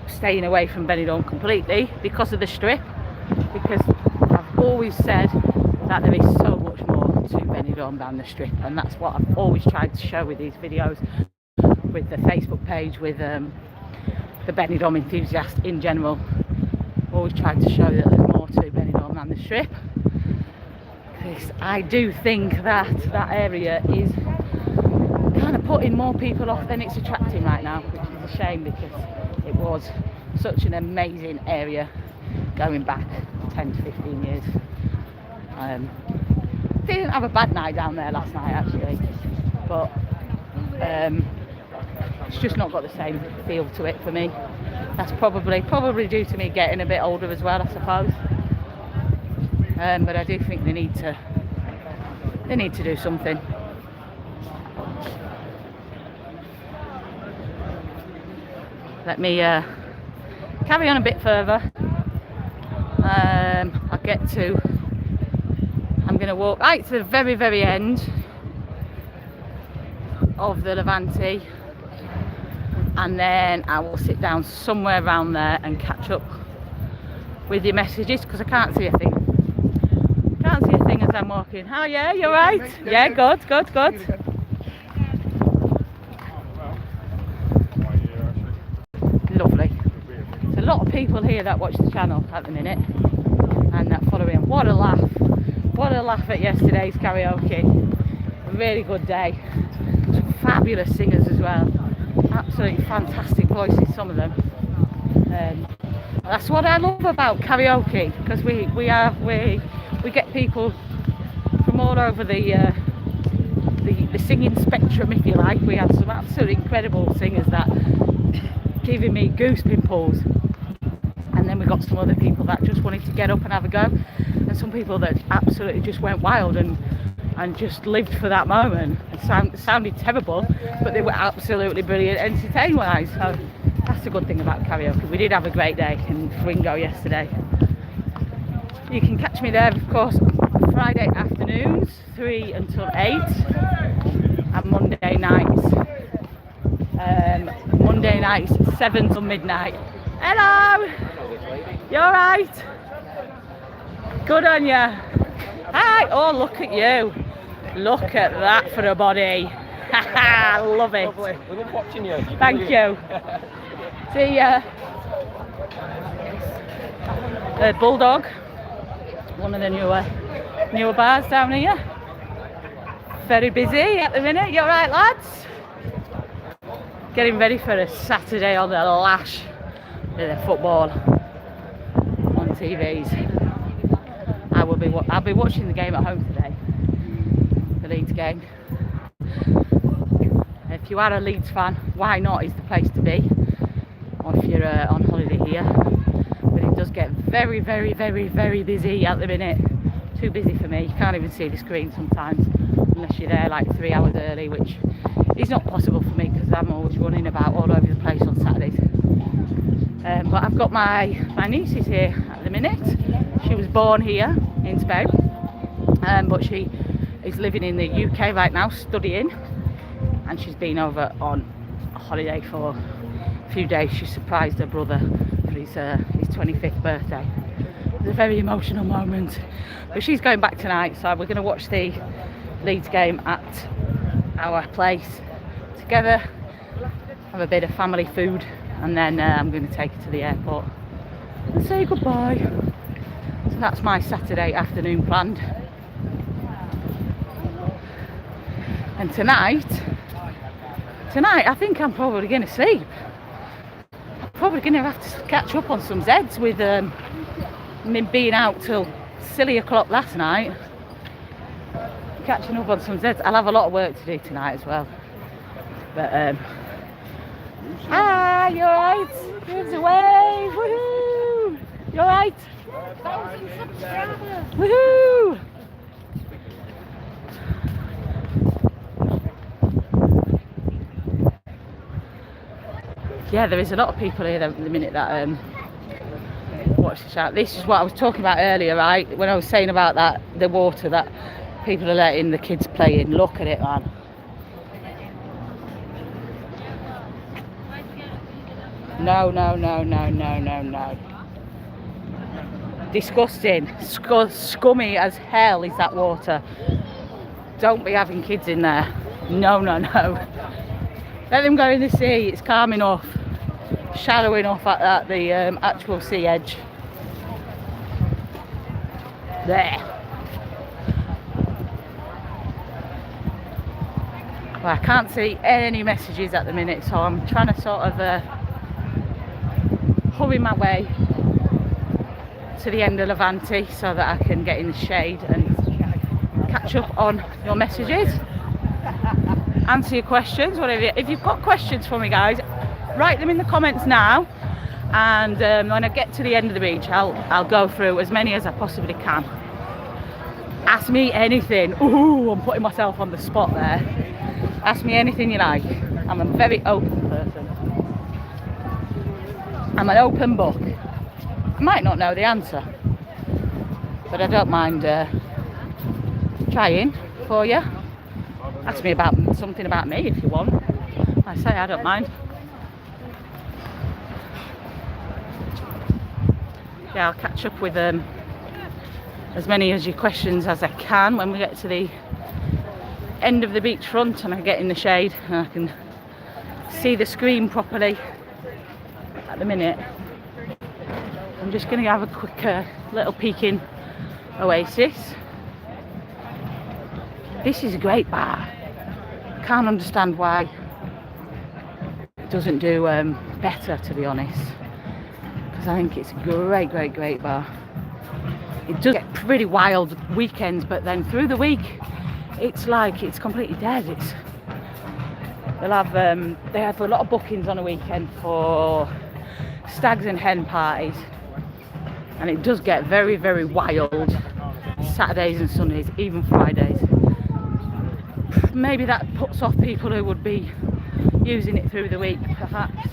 staying away from Benidorm completely because of the strip, because I've always said that there is so much more to Benidorm than the strip, and that's what I've always tried to show with these videos, with the Facebook page, with the Benidorm Enthusiast in general. Always tried to show that there's more to Benidorm than the strip, because I do think that area is kind of putting more people off than it's attracting right now, which is a shame, because it was such an amazing area going back 10 to 15 years. Didn't have a bad night down there last night actually, but it's just not got the same feel to it for me. That's probably due to me getting a bit older as well, I suppose. But I do think they need to do something. Let me carry on a bit further. I'm going to walk right to the very, very end of the Levante, and then I will sit down somewhere around there and catch up with your messages, because I can't see a thing. Can't see a thing as I'm walking. Oh yeah, you're right. Yeah, good. Lovely. There's a lot of people here that watch the channel at the minute and that follow in. What a laugh at yesterday's karaoke. A really good day. Some fabulous singers as well. Absolutely fantastic voices, some of them. That's what I love about karaoke, because we get people from all over the singing spectrum, if you like. We have some absolutely incredible singers that giving me goose pimples, and then we got some other people that just wanted to get up and have a go, and some people that absolutely just went wild and just lived for that moment. It sounded terrible, but they were absolutely brilliant entertainment wise. So that's the good thing about karaoke. We did have a great day in Fringo yesterday. You can catch me there, of course, Friday afternoons 3 until 8, and Monday nights 7 till midnight. Hello, you alright? Good on ya. Hi. Oh, look at you. Look at that for a body. Haha, love it. Lovely. We love watching you. Thank you. See ya. Bulldog, one of the newer bars down here. Very busy at the minute. You alright, lads? Getting ready for a Saturday on the lash with the football on TVs. I'll be watching the game at home today, the Leeds game. If you are a Leeds fan, why not is the place to be, or if you're on holiday here. But it does get very, very, very, very busy at the minute. Too busy for me. You can't even see the screen sometimes unless you're there like 3 hours early, which is not possible for me because I'm always running about all over the place on Saturdays. But I've got my nieces here at the minute. She was born here in Spain, but she is living in the UK right now studying, and she's been over on holiday for a few days. She surprised her brother for his 25th birthday. It was a very emotional moment, but she's going back tonight, so we're going to watch the Leeds game at our place together, have a bit of family food, and then I'm going to take her to the airport and say goodbye. So that's my Saturday afternoon planned. And tonight I think I'm probably going to sleep. I'm probably going to have to catch up on some Zeds with me being out till silly o'clock last night. Catching up on some Zeds. I'll have a lot of work to do tonight as well. But hi, you alright? Give us a wave, woohoo! You alright? Woohoo! Yeah, there is a lot of people here at the minute that watch this out. This is what I was talking about earlier, right? When I was saying about that, the water that people are letting the kids play in. Look at it, man. No. Disgusting. Scummy as hell is that water. Don't be having kids in there. No. Let them go in the sea. It's calm enough. Shallow enough at the actual sea edge. There. Well, I can't see any messages at the minute, so I'm trying to sort of hurry my way to the end of Levante so that I can get in the shade and catch up on your messages. answer your questions. Whatever. If you've got questions for me, guys, write them in the comments now. And when I get to the end of the beach, I'll go through as many as I possibly can. Ask me anything. Ooh, I'm putting myself on the spot there. Ask me anything you like. I'm a very open person. I'm an open book. I might not know the answer, but I don't mind trying for you. Ask me about something about me if you want. I say I don't mind. Yeah, I'll catch up with as many of your questions as I can when we get to the end of the beachfront and I get in the shade and I can see the screen properly. At the minute, I'm just going to have a quick little peek in Oasis. This is a great bar. Can't understand why it doesn't do better, to be honest, because I think it's a great bar. It does get pretty wild weekends, but then through the week it's like it's completely dead. They have a lot of bookings on a weekend for stags and hen parties, and it does get very wild Saturdays and Sundays, even Fridays. Maybe that puts off people who would be using it through the week, perhaps.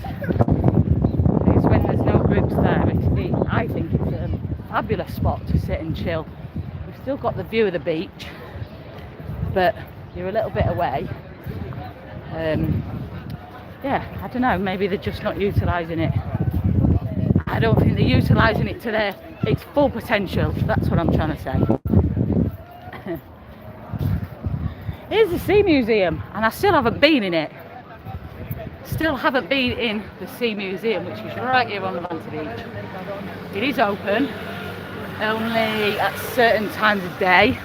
It's when there's no groups there. I think it's a fabulous spot to sit and chill. We've still got the view of the beach, but you're a little bit away. Yeah, I don't know, maybe they're just not utilising it. I don't think they're utilising it to its full potential. That's what I'm trying to say. Here's the Sea Museum, and I still haven't been in it. Still haven't been in the Sea Museum, which is right here on Levante Beach. It is open, only at certain times of day.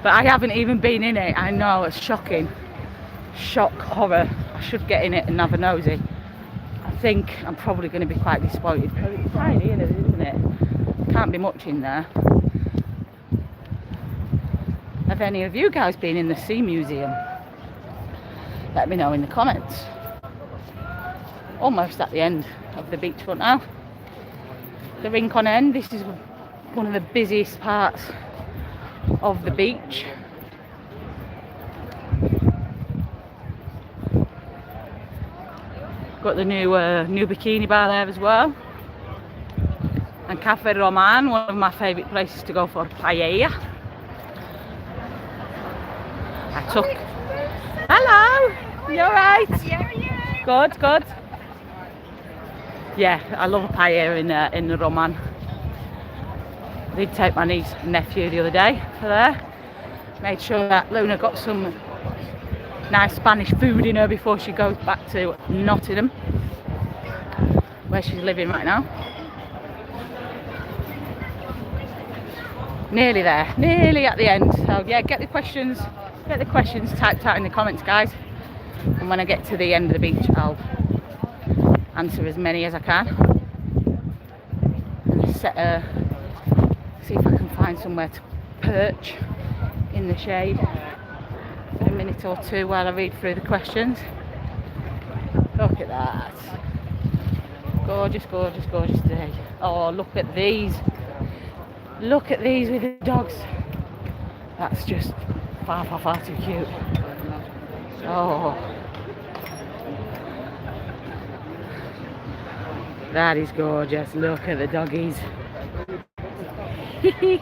But I haven't even been in it. I know, it's shocking. Shock, horror. I should get in it and have a nosy. I think I'm probably going to be quite disappointed. It's tiny, isn't it? Can't be much in there. Have any of you guys been in the Sea Museum? Let me know in the comments. Almost at the end of the beachfront now. The Rincon End. This is one of the busiest parts of the beach. Got the new bikini bar there as well, and Cafe Roman, one of my favourite places to go for paella. I took. Hello, you alright? Good. Yeah, I love a paella in the Roman. I did take my niece and nephew the other day for there. Made sure that Luna got some nice Spanish food in her before she goes back to Nottingham, where she's living right now. Nearly there, nearly at the end. So yeah, get the questions typed out in the comments, guys, and when I get to the end of the beach I'll answer as many as I can and see if I can find somewhere to perch in the shade for a minute or two while I read through the questions. Look at that. Gorgeous day. Oh, look at these. Look at these with the dogs. That's just far too cute. Oh. That is gorgeous. Look at the doggies. There's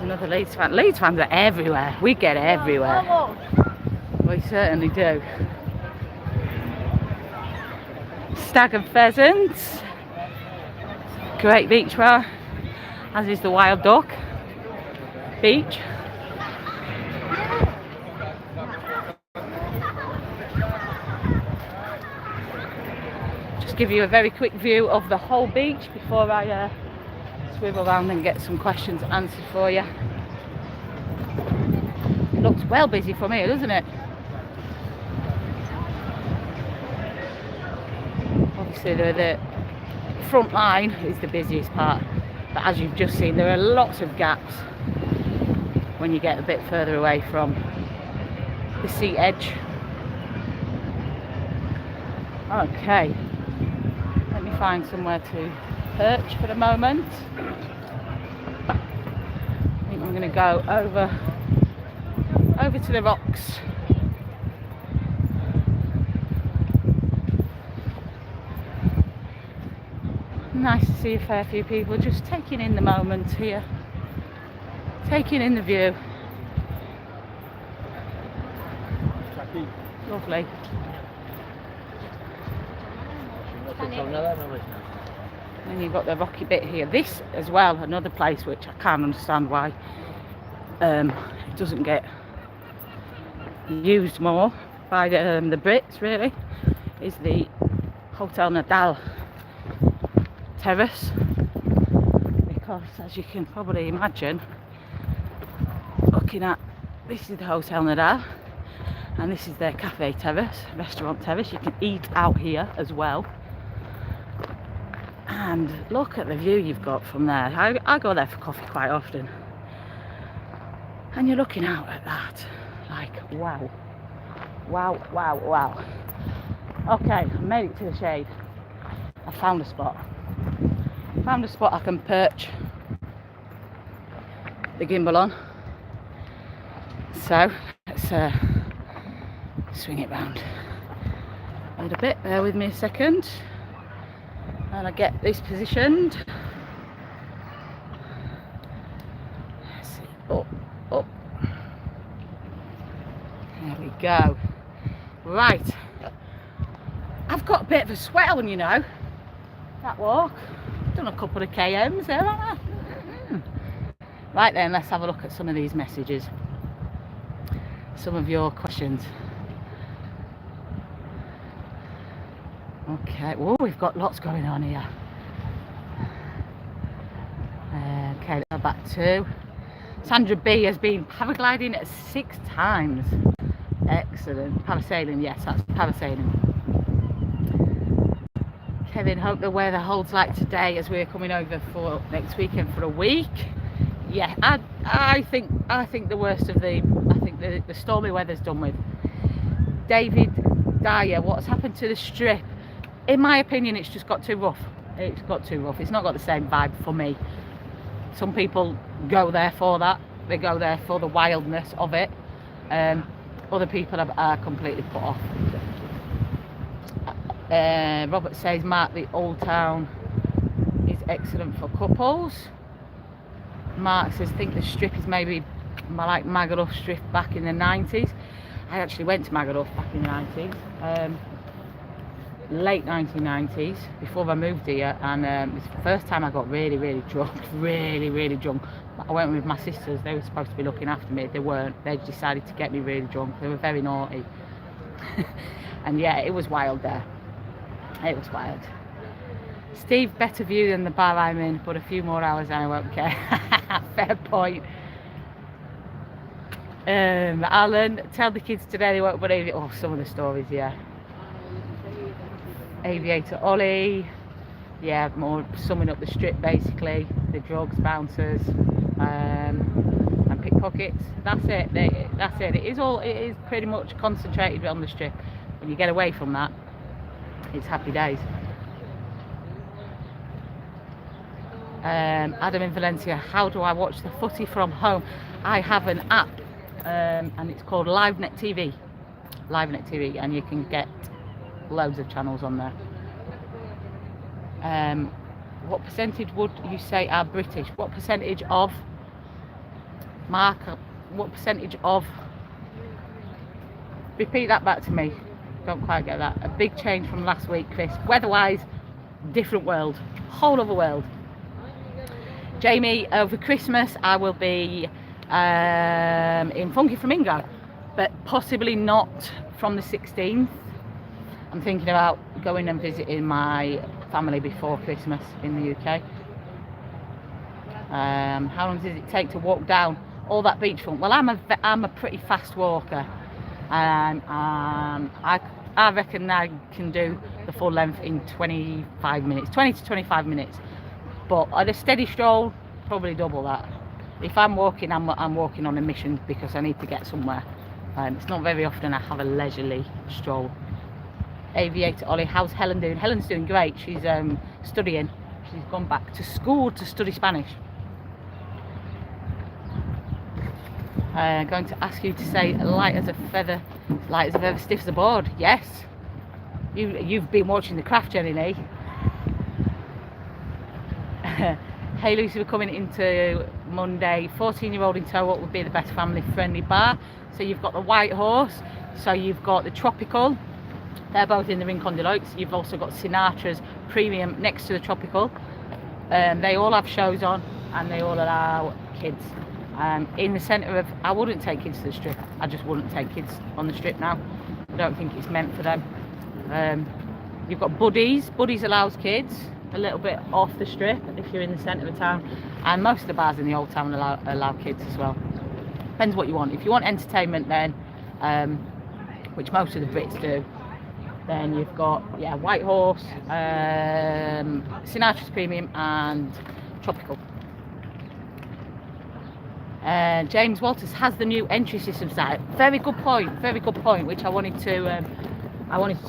another Leeds fan. Leeds fans are everywhere. We get everywhere. We certainly do. Stag and pheasants. Great beach bar, as is the wild duck beach. Just give you a very quick view of the whole beach before I swivel around and get some questions answered for you. It looks well busy from here, doesn't it? Obviously the front line is the busiest part. But as you've just seen, there are lots of gaps when you get a bit further away from the sea edge. Okay, let me find somewhere to perch for the moment. I think I'm going to go over to the rocks. Nice to see a fair few people just taking in the moment here, taking in the view. Lovely. And you've got the rocky bit here. This as well, another place which I can't understand why it doesn't get used more by the Brits, really, is the Hotel Nadal terrace, because as you can probably imagine, looking at, this is the Hotel Nadal and this is their cafe terrace, restaurant terrace. You can eat out here as well, and look at the view you've got from there. I go there for coffee quite often, and you're looking out at that like wow, wow, wow, wow. Okay, I made it to the shade. I found a spot I can perch the gimbal on. So let's swing it round a little bit. Bear with me a second, and I get this positioned. Let's see. Up. There we go. Right. I've got a bit of a sweat on, you know. That walk. Done a couple of kms there, haven't I? Right then, let's have a look at some of these messages. Some of your questions. Okay, whoa, we've got lots going on here. Okay, let's go back to Sandra B has been paragliding 6 times. Excellent. Parasailing, yes, that's parasailing. Kevin, hope the weather holds like today as we're coming over for next weekend for a week. Yeah, I think the worst of the stormy weather's done with. David Dyer, what's happened to the strip? In my opinion, it's just got too rough. It's got too rough. It's not got the same vibe for me. Some people go there for that. They go there for the wildness of it. Other people are completely put off. Robert says, Mark, the Old Town is excellent for couples. Mark says, think the strip is maybe like Magaluf strip back in the 90s. I actually went to Magaluf back in the 90s, late 1990s, before I moved here, and it's the first time I got really drunk, really drunk. I went with my sisters. They were supposed to be looking after me. They weren't. They decided to get me really drunk. They were very naughty. And yeah, it was wild there. It was wild. Steve, better view than the bar I'm in, but a few more hours and I won't care. Fair point. Alan, tell the kids today they won't believe it. Oh, some of the stories, yeah. Aviator Ollie, yeah, more summing up the strip basically. The drugs, bouncers, and pickpockets. That's it. That's it. It is pretty much concentrated on the strip. When you get away from that, it's happy days. Adam in Valencia, how do I watch the footy from home? I have an app, and it's called LiveNet TV, and you can get loads of channels on there. What percentage would you say are British? What percentage of, Mark, what percentage of, repeat that back to me, don't quite get that. A big change from last week, Chris. Weather-wise, different world, whole other world. Jamie, over Christmas I will be in Funky Flamingo, but possibly not from the 16th. I'm thinking about going and visiting my family before Christmas in the UK. How long does it take to walk down all that beachfront? Well, I'm a pretty fast walker, and I reckon I can do the full length in 25 minutes, 20 to 25 minutes. But at a steady stroll, probably double that. If I'm walking, I'm walking on a mission because I need to get somewhere. It's not very often I have a leisurely stroll. Aviator Ollie, how's Helen doing? Helen's doing great. She's studying. She's gone back to school to study Spanish. Going to ask you to say light as a feather, stiff as a board. Yes. You've been watching the craft, Jenny Lee. Hey Lucy, we're coming into Monday. 14-year-old in tow, what would be the best family friendly bar? So you've got the White Horse, so you've got the Tropical. They're both in the Rincon de Luxe. You've also got Sinatra's Premium next to the Tropical. They all have shows on and they all allow kids. In the centre of, I wouldn't take kids to the strip. I just wouldn't take kids on the strip now. I don't think it's meant for them. You've got Buddies. Buddies allows kids a little bit off the strip if you're in the centre of town. And most of the bars in the old town allow kids as well. Depends what you want. If you want entertainment then, which most of the Brits do, then you've got, yeah, White Horse, Sinatra's Premium and Tropical. James Walters has the new entry system started. Very good point, which I wanted to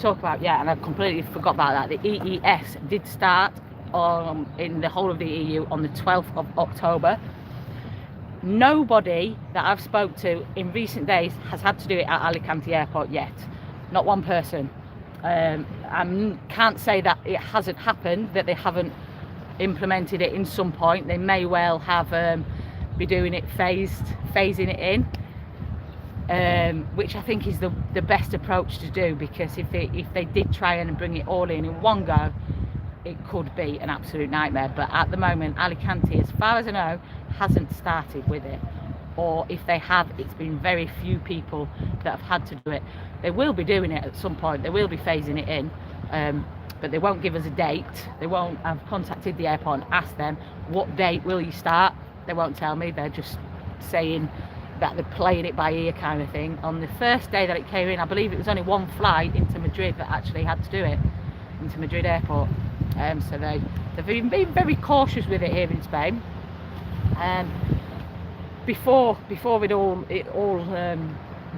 talk about. Yeah, and I completely forgot about that. The EES did start in the whole of the EU on the 12th of October. Nobody that I've spoke to in recent days has had to do it at Alicante Airport yet. Not one person. I can't say that it hasn't happened, that they haven't implemented it in some point. They may well have be doing it phasing it in, which I think is the best approach to do, because if they did try and bring it all in one go, it could be an absolute nightmare. But at the moment, Alicante, as far as I know, hasn't started with it, or if they have, it's been very few people that have had to do it. They will be doing it at some point. They will be phasing it in, but they won't give us a date. They won't. I've contacted the airport and asked them, what date will you start? They won't tell me. They're just saying that they're playing it by ear kind of thing. On the first day that it came in, I believe it was only one flight into Madrid that actually had to do it, into Madrid airport. So they've been very cautious with it here in Spain. Before it all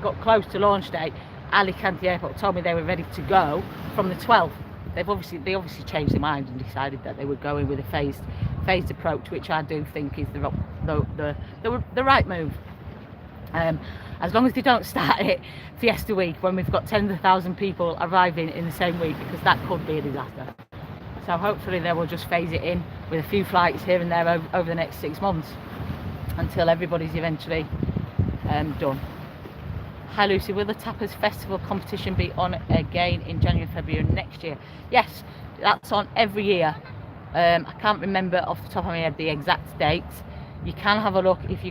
got close to launch date, Alicante Airport told me they were ready to go from the 12th. They obviously changed their mind and decided that they were going with a phased approach, which I do think is the right move. As long as they don't start it Fiesta week when we've got tens of thousands of people arriving in the same week, because that could be a disaster. So hopefully they will just phase it in with a few flights here and there over the next 6 months until everybody's eventually done. Hi Lucy, will the Tapas Festival competition be on again in January and February next year? Yes, that's on every year. I can't remember off the top of my head the exact dates. You can have a look if you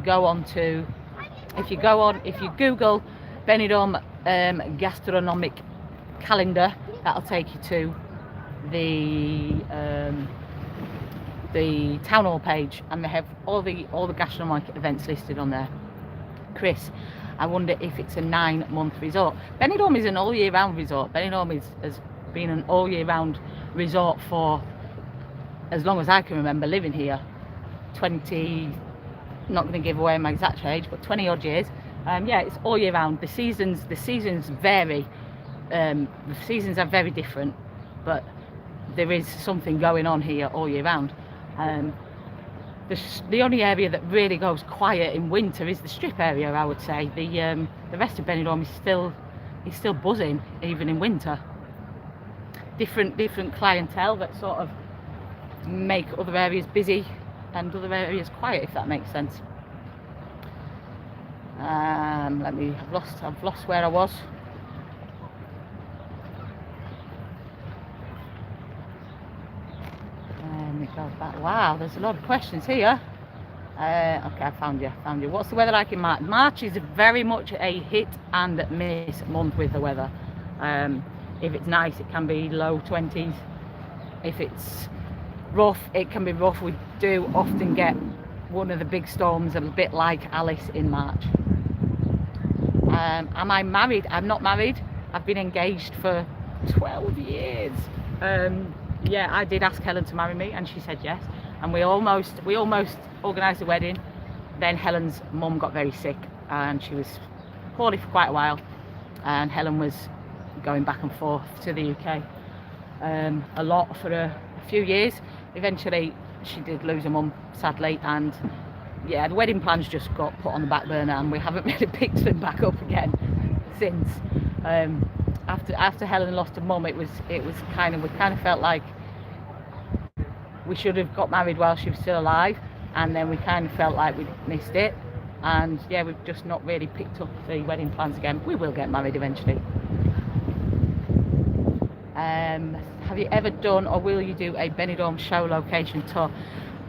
Google Benidorm gastronomic calendar. That'll take you to the town hall page, and they have all the gastronomic events listed on there. Chris, I wonder if it's a 9-month resort. Benidorm is an all year round resort. Benidorm has been an all year round resort for as long as I can remember living here. 20, not going to give away my exact age, but 20 odd years. Yeah, it's all year round. The seasons vary. The seasons are very different, but there is something going on here all year round. The only area that really goes quiet in winter is the strip area, I would say. The rest of Benidorm is still buzzing even in winter. Different clientele that sort of make other areas busy and other areas quiet, if that makes sense. I've lost where I was. Let me go back. Wow, there's a lot of questions here. Okay, I found you. What's the weather like in March? March is very much a hit and miss month with the weather. If it's nice, it can be low 20s. If it's rough, it can be rough. We do often get one of the big storms, a bit like Alice in March. Am I married? I'm not married. I've been engaged for 12 years. Yeah, I did ask Helen to marry me and she said yes. and we almost organised the wedding. Then Helen's mum got very sick and she was poorly for quite a while, and Helen was going back and forth to the UK a lot for a few years. Eventually she did lose her mum, sadly, and yeah, the wedding plans just got put on the back burner, and we haven't really picked them back up again since. After Helen lost her mum, we kind of felt like we should have got married while she was still alive, and then we kind of felt like we'd missed it, and yeah, we've just not really picked up the wedding plans again. We will get married eventually. Have you ever done, or will you do, a Benidorm show location tour?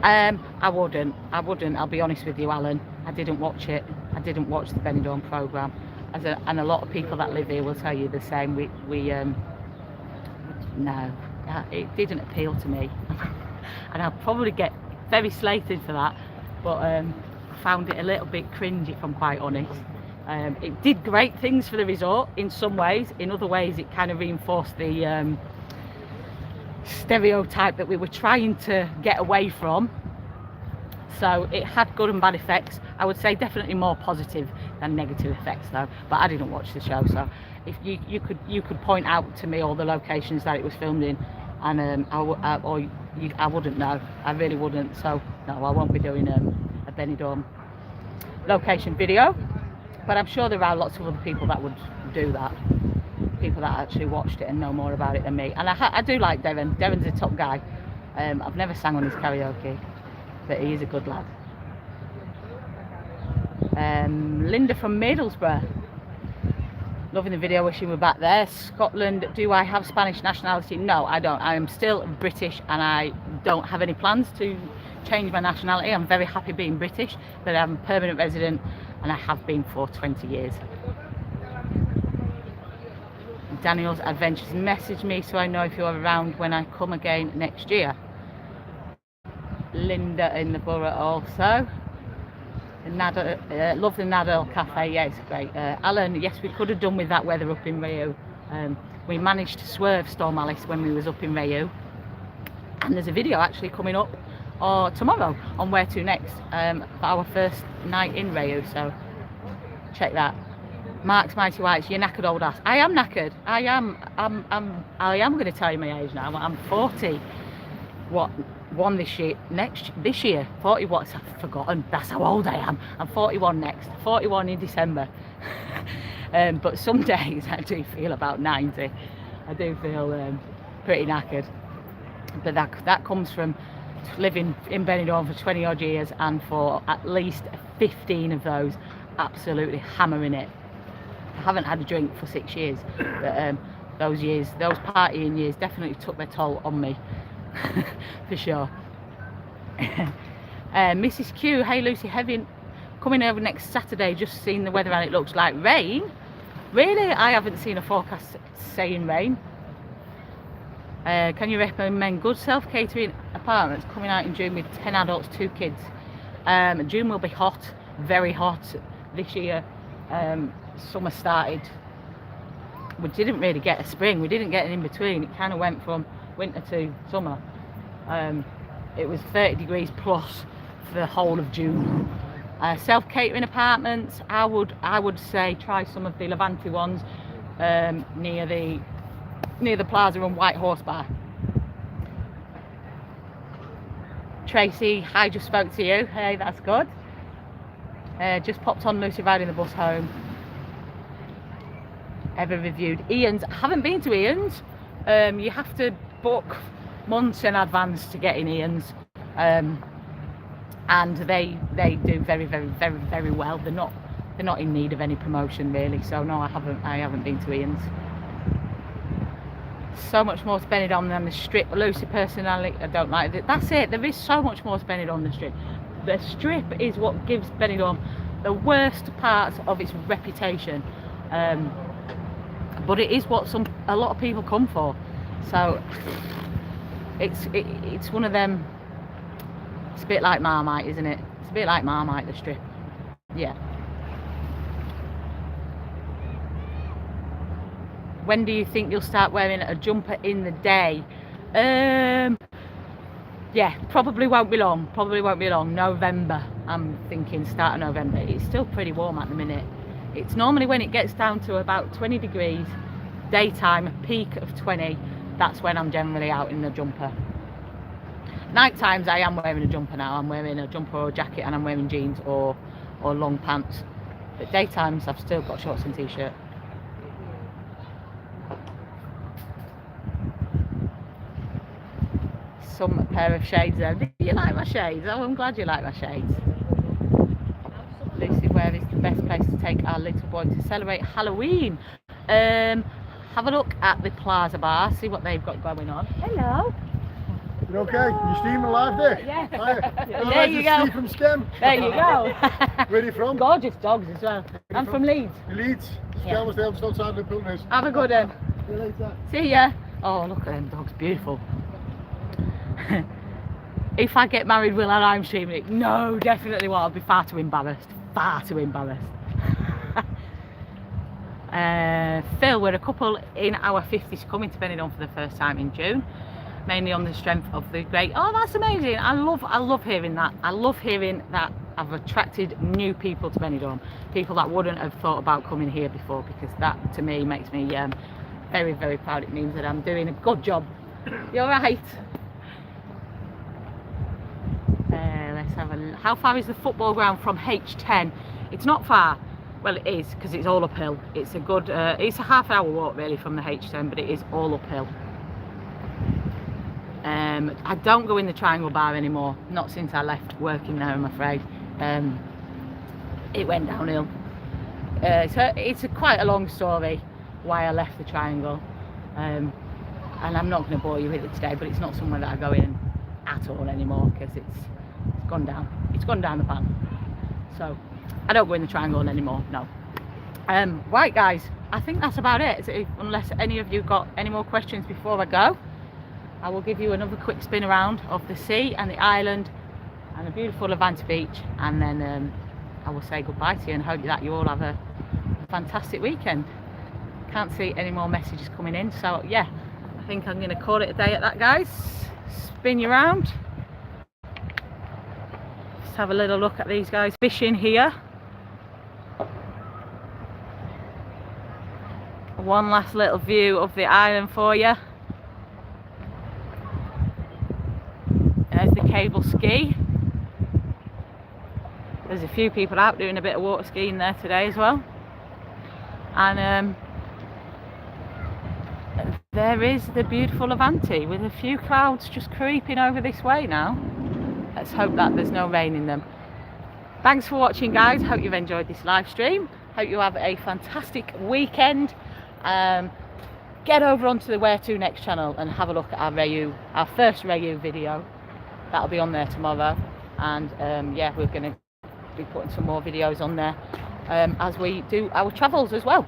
I wouldn't, I'll be honest with you, Alan. I didn't watch it. I didn't watch the Benidorm programme. And a lot of people that live here will tell you the same. No, it didn't appeal to me. And I'll probably get very slated for that, but I found it a little bit cringy, if I'm quite honest. It did great things for the resort in some ways. In other ways, it kind of reinforced the stereotype that we were trying to get away from. So it had good and bad effects. I would say definitely more positive than negative effects though, but I didn't watch the show, so if you could point out to me all the locations that it was filmed in, and I wouldn't know. I really wouldn't. So no, I won't be doing a Benidorm location video, but I'm sure there are lots of other people that would do that, people that actually watched it and know more about it than me. And I do like Devon. Devon's a top guy. I've never sang on his karaoke, but he is a good lad. Linda from Middlesbrough, loving the video, wishing we were back there. Scotland, do I have Spanish nationality? No, I don't. I am still British, and I don't have any plans to change my nationality. I'm very happy being British, but I'm a permanent resident, and I have been for 20 years. Daniel's Adventures, message me so I know if you're around when I come again next year. Linda in the borough also. Love the Nadal Cafe, yeah, it's great. Alan, yes, we could have done with that weather up in Rio. We managed to swerve Storm Alice when we was up in Rio, and there's a video actually coming up tomorrow on Where To Next, for our first night in Rio, so check that. Mark's Mighty Whites, you're knackered old ass. I am knackered. I am going to tell you my age now. I'm 40. One this year 40. What's, I've forgotten, that's how old I am. I'm 41 next, 41 in December. But some days I do feel about 90. I do feel pretty knackered, but that comes from living in Benidorm for 20 odd years, and for at least 15 of those absolutely hammering it. I haven't had a drink for 6 years, but those partying years definitely took their toll on me. For sure. Mrs. Q, hey Lucy, coming over next Saturday, just seen the weather and it looks like rain. Really? I haven't seen a forecast saying rain. Can you recommend good self-catering apartments coming out in June with 10 adults, 2 kids? June will be hot, very hot this year. Summer started, we didn't really get a spring, we didn't get an in-between. It kind of went from winter to summer. It was 30 degrees plus for the whole of June. Self-catering apartments, I would say try some of the Levante ones near the Plaza and White Horse Bar. Tracy, I just spoke to you. Hey, that's good. Just popped on Lucy riding the bus home. Ever reviewed Ian's? I haven't been to Ian's. You have to book months in advance to get in Ian's, and they do very, very, very, very well. They're not in need of any promotion really. So no, I haven't been to Ian's. So much more to Benidorm than the Strip. Lucy, personally, I don't like it. That's it. There is so much more to Benidorm than the Strip. The Strip is what gives Benidorm the worst part of its reputation. But it is what a lot of people come for. So it's one of them. It's a bit like Marmite, isn't it? It's a bit like Marmite, the Strip. Yeah. When do you think you'll start wearing a jumper in the day? yeah, probably won't be long. November, I'm thinking start of November. It's still pretty warm at the minute. It's normally when it gets down to about 20 degrees, daytime, peak of 20, that's when I'm generally out in the jumper. Night times I am wearing a jumper now. I'm wearing a jumper or a jacket, and I'm wearing jeans or long pants. But daytimes I've still got shorts and t-shirt. Some pair of shades there. Do you like my shades? Oh, I'm glad you like my shades. Lucy, where is the best place to take our little boy to celebrate Halloween? Have a look at the Plaza Bar, see what they've got going on. Hello. You okay? You streaming live there? Yeah. There you go. Steve from STEM. There you go. Where are you from? Gorgeous dogs as well. I'm from Leeds. Leeds. Yeah. STEM was there just outside the pool house. Have a good one. See you later. See ya. Oh, look at them dogs, beautiful. If I get married, will I live stream it? No, definitely won't. I'll be far too embarrassed. Far too embarrassed. Phil, we're a couple in our 50s coming to Benidorm for the first time in June, mainly on the strength of the great. Oh, that's amazing. I love hearing that. I love hearing that I've attracted new people to Benidorm, people that wouldn't have thought about coming here before, because that to me makes me very, very proud. It means that I'm doing a good job. You're right. Let's have a. How far is the football ground from H10? It's not far. Well, it is, because it's all uphill. It's a good. It's a half-hour walk really from the H10, but it is all uphill. I don't go in the Triangle Bar anymore. Not since I left working there, I'm afraid. It went downhill. So it's quite a long story why I left the Triangle, and I'm not going to bore you with it today. But it's not somewhere that I go in at all anymore, because it's gone down. It's gone down the pan. So I don't go in the Triangle anymore. No. Right, guys. I think that's about it. Unless any of you got any more questions before I go, I will give you another quick spin around of the sea and the island and the beautiful Levante beach, and then I will say goodbye to you and hope that you all have a fantastic weekend. Can't see any more messages coming in, so yeah, I think I'm going to call it a day at that, guys. Spin you around. Just have a little look at these guys fishing here. One last little view of the island for you. There's the cable ski. There's a few people out doing a bit of water skiing there today as well. And there is the beautiful Levante with a few clouds just creeping over this way now. Let's hope that there's no rain in them. Thanks for watching, guys. Hope you've enjoyed this live stream. Hope you have a fantastic weekend. Get over onto the Where To Next channel and have a look at our first Rayu video. That'll be on there tomorrow. And yeah, we're going to be putting some more videos on there as we do our travels as well.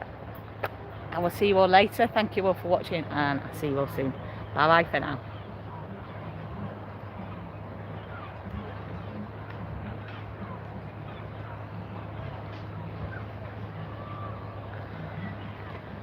I will see you all later. Thank you all for watching, and I'll see you all soon. Bye bye for now.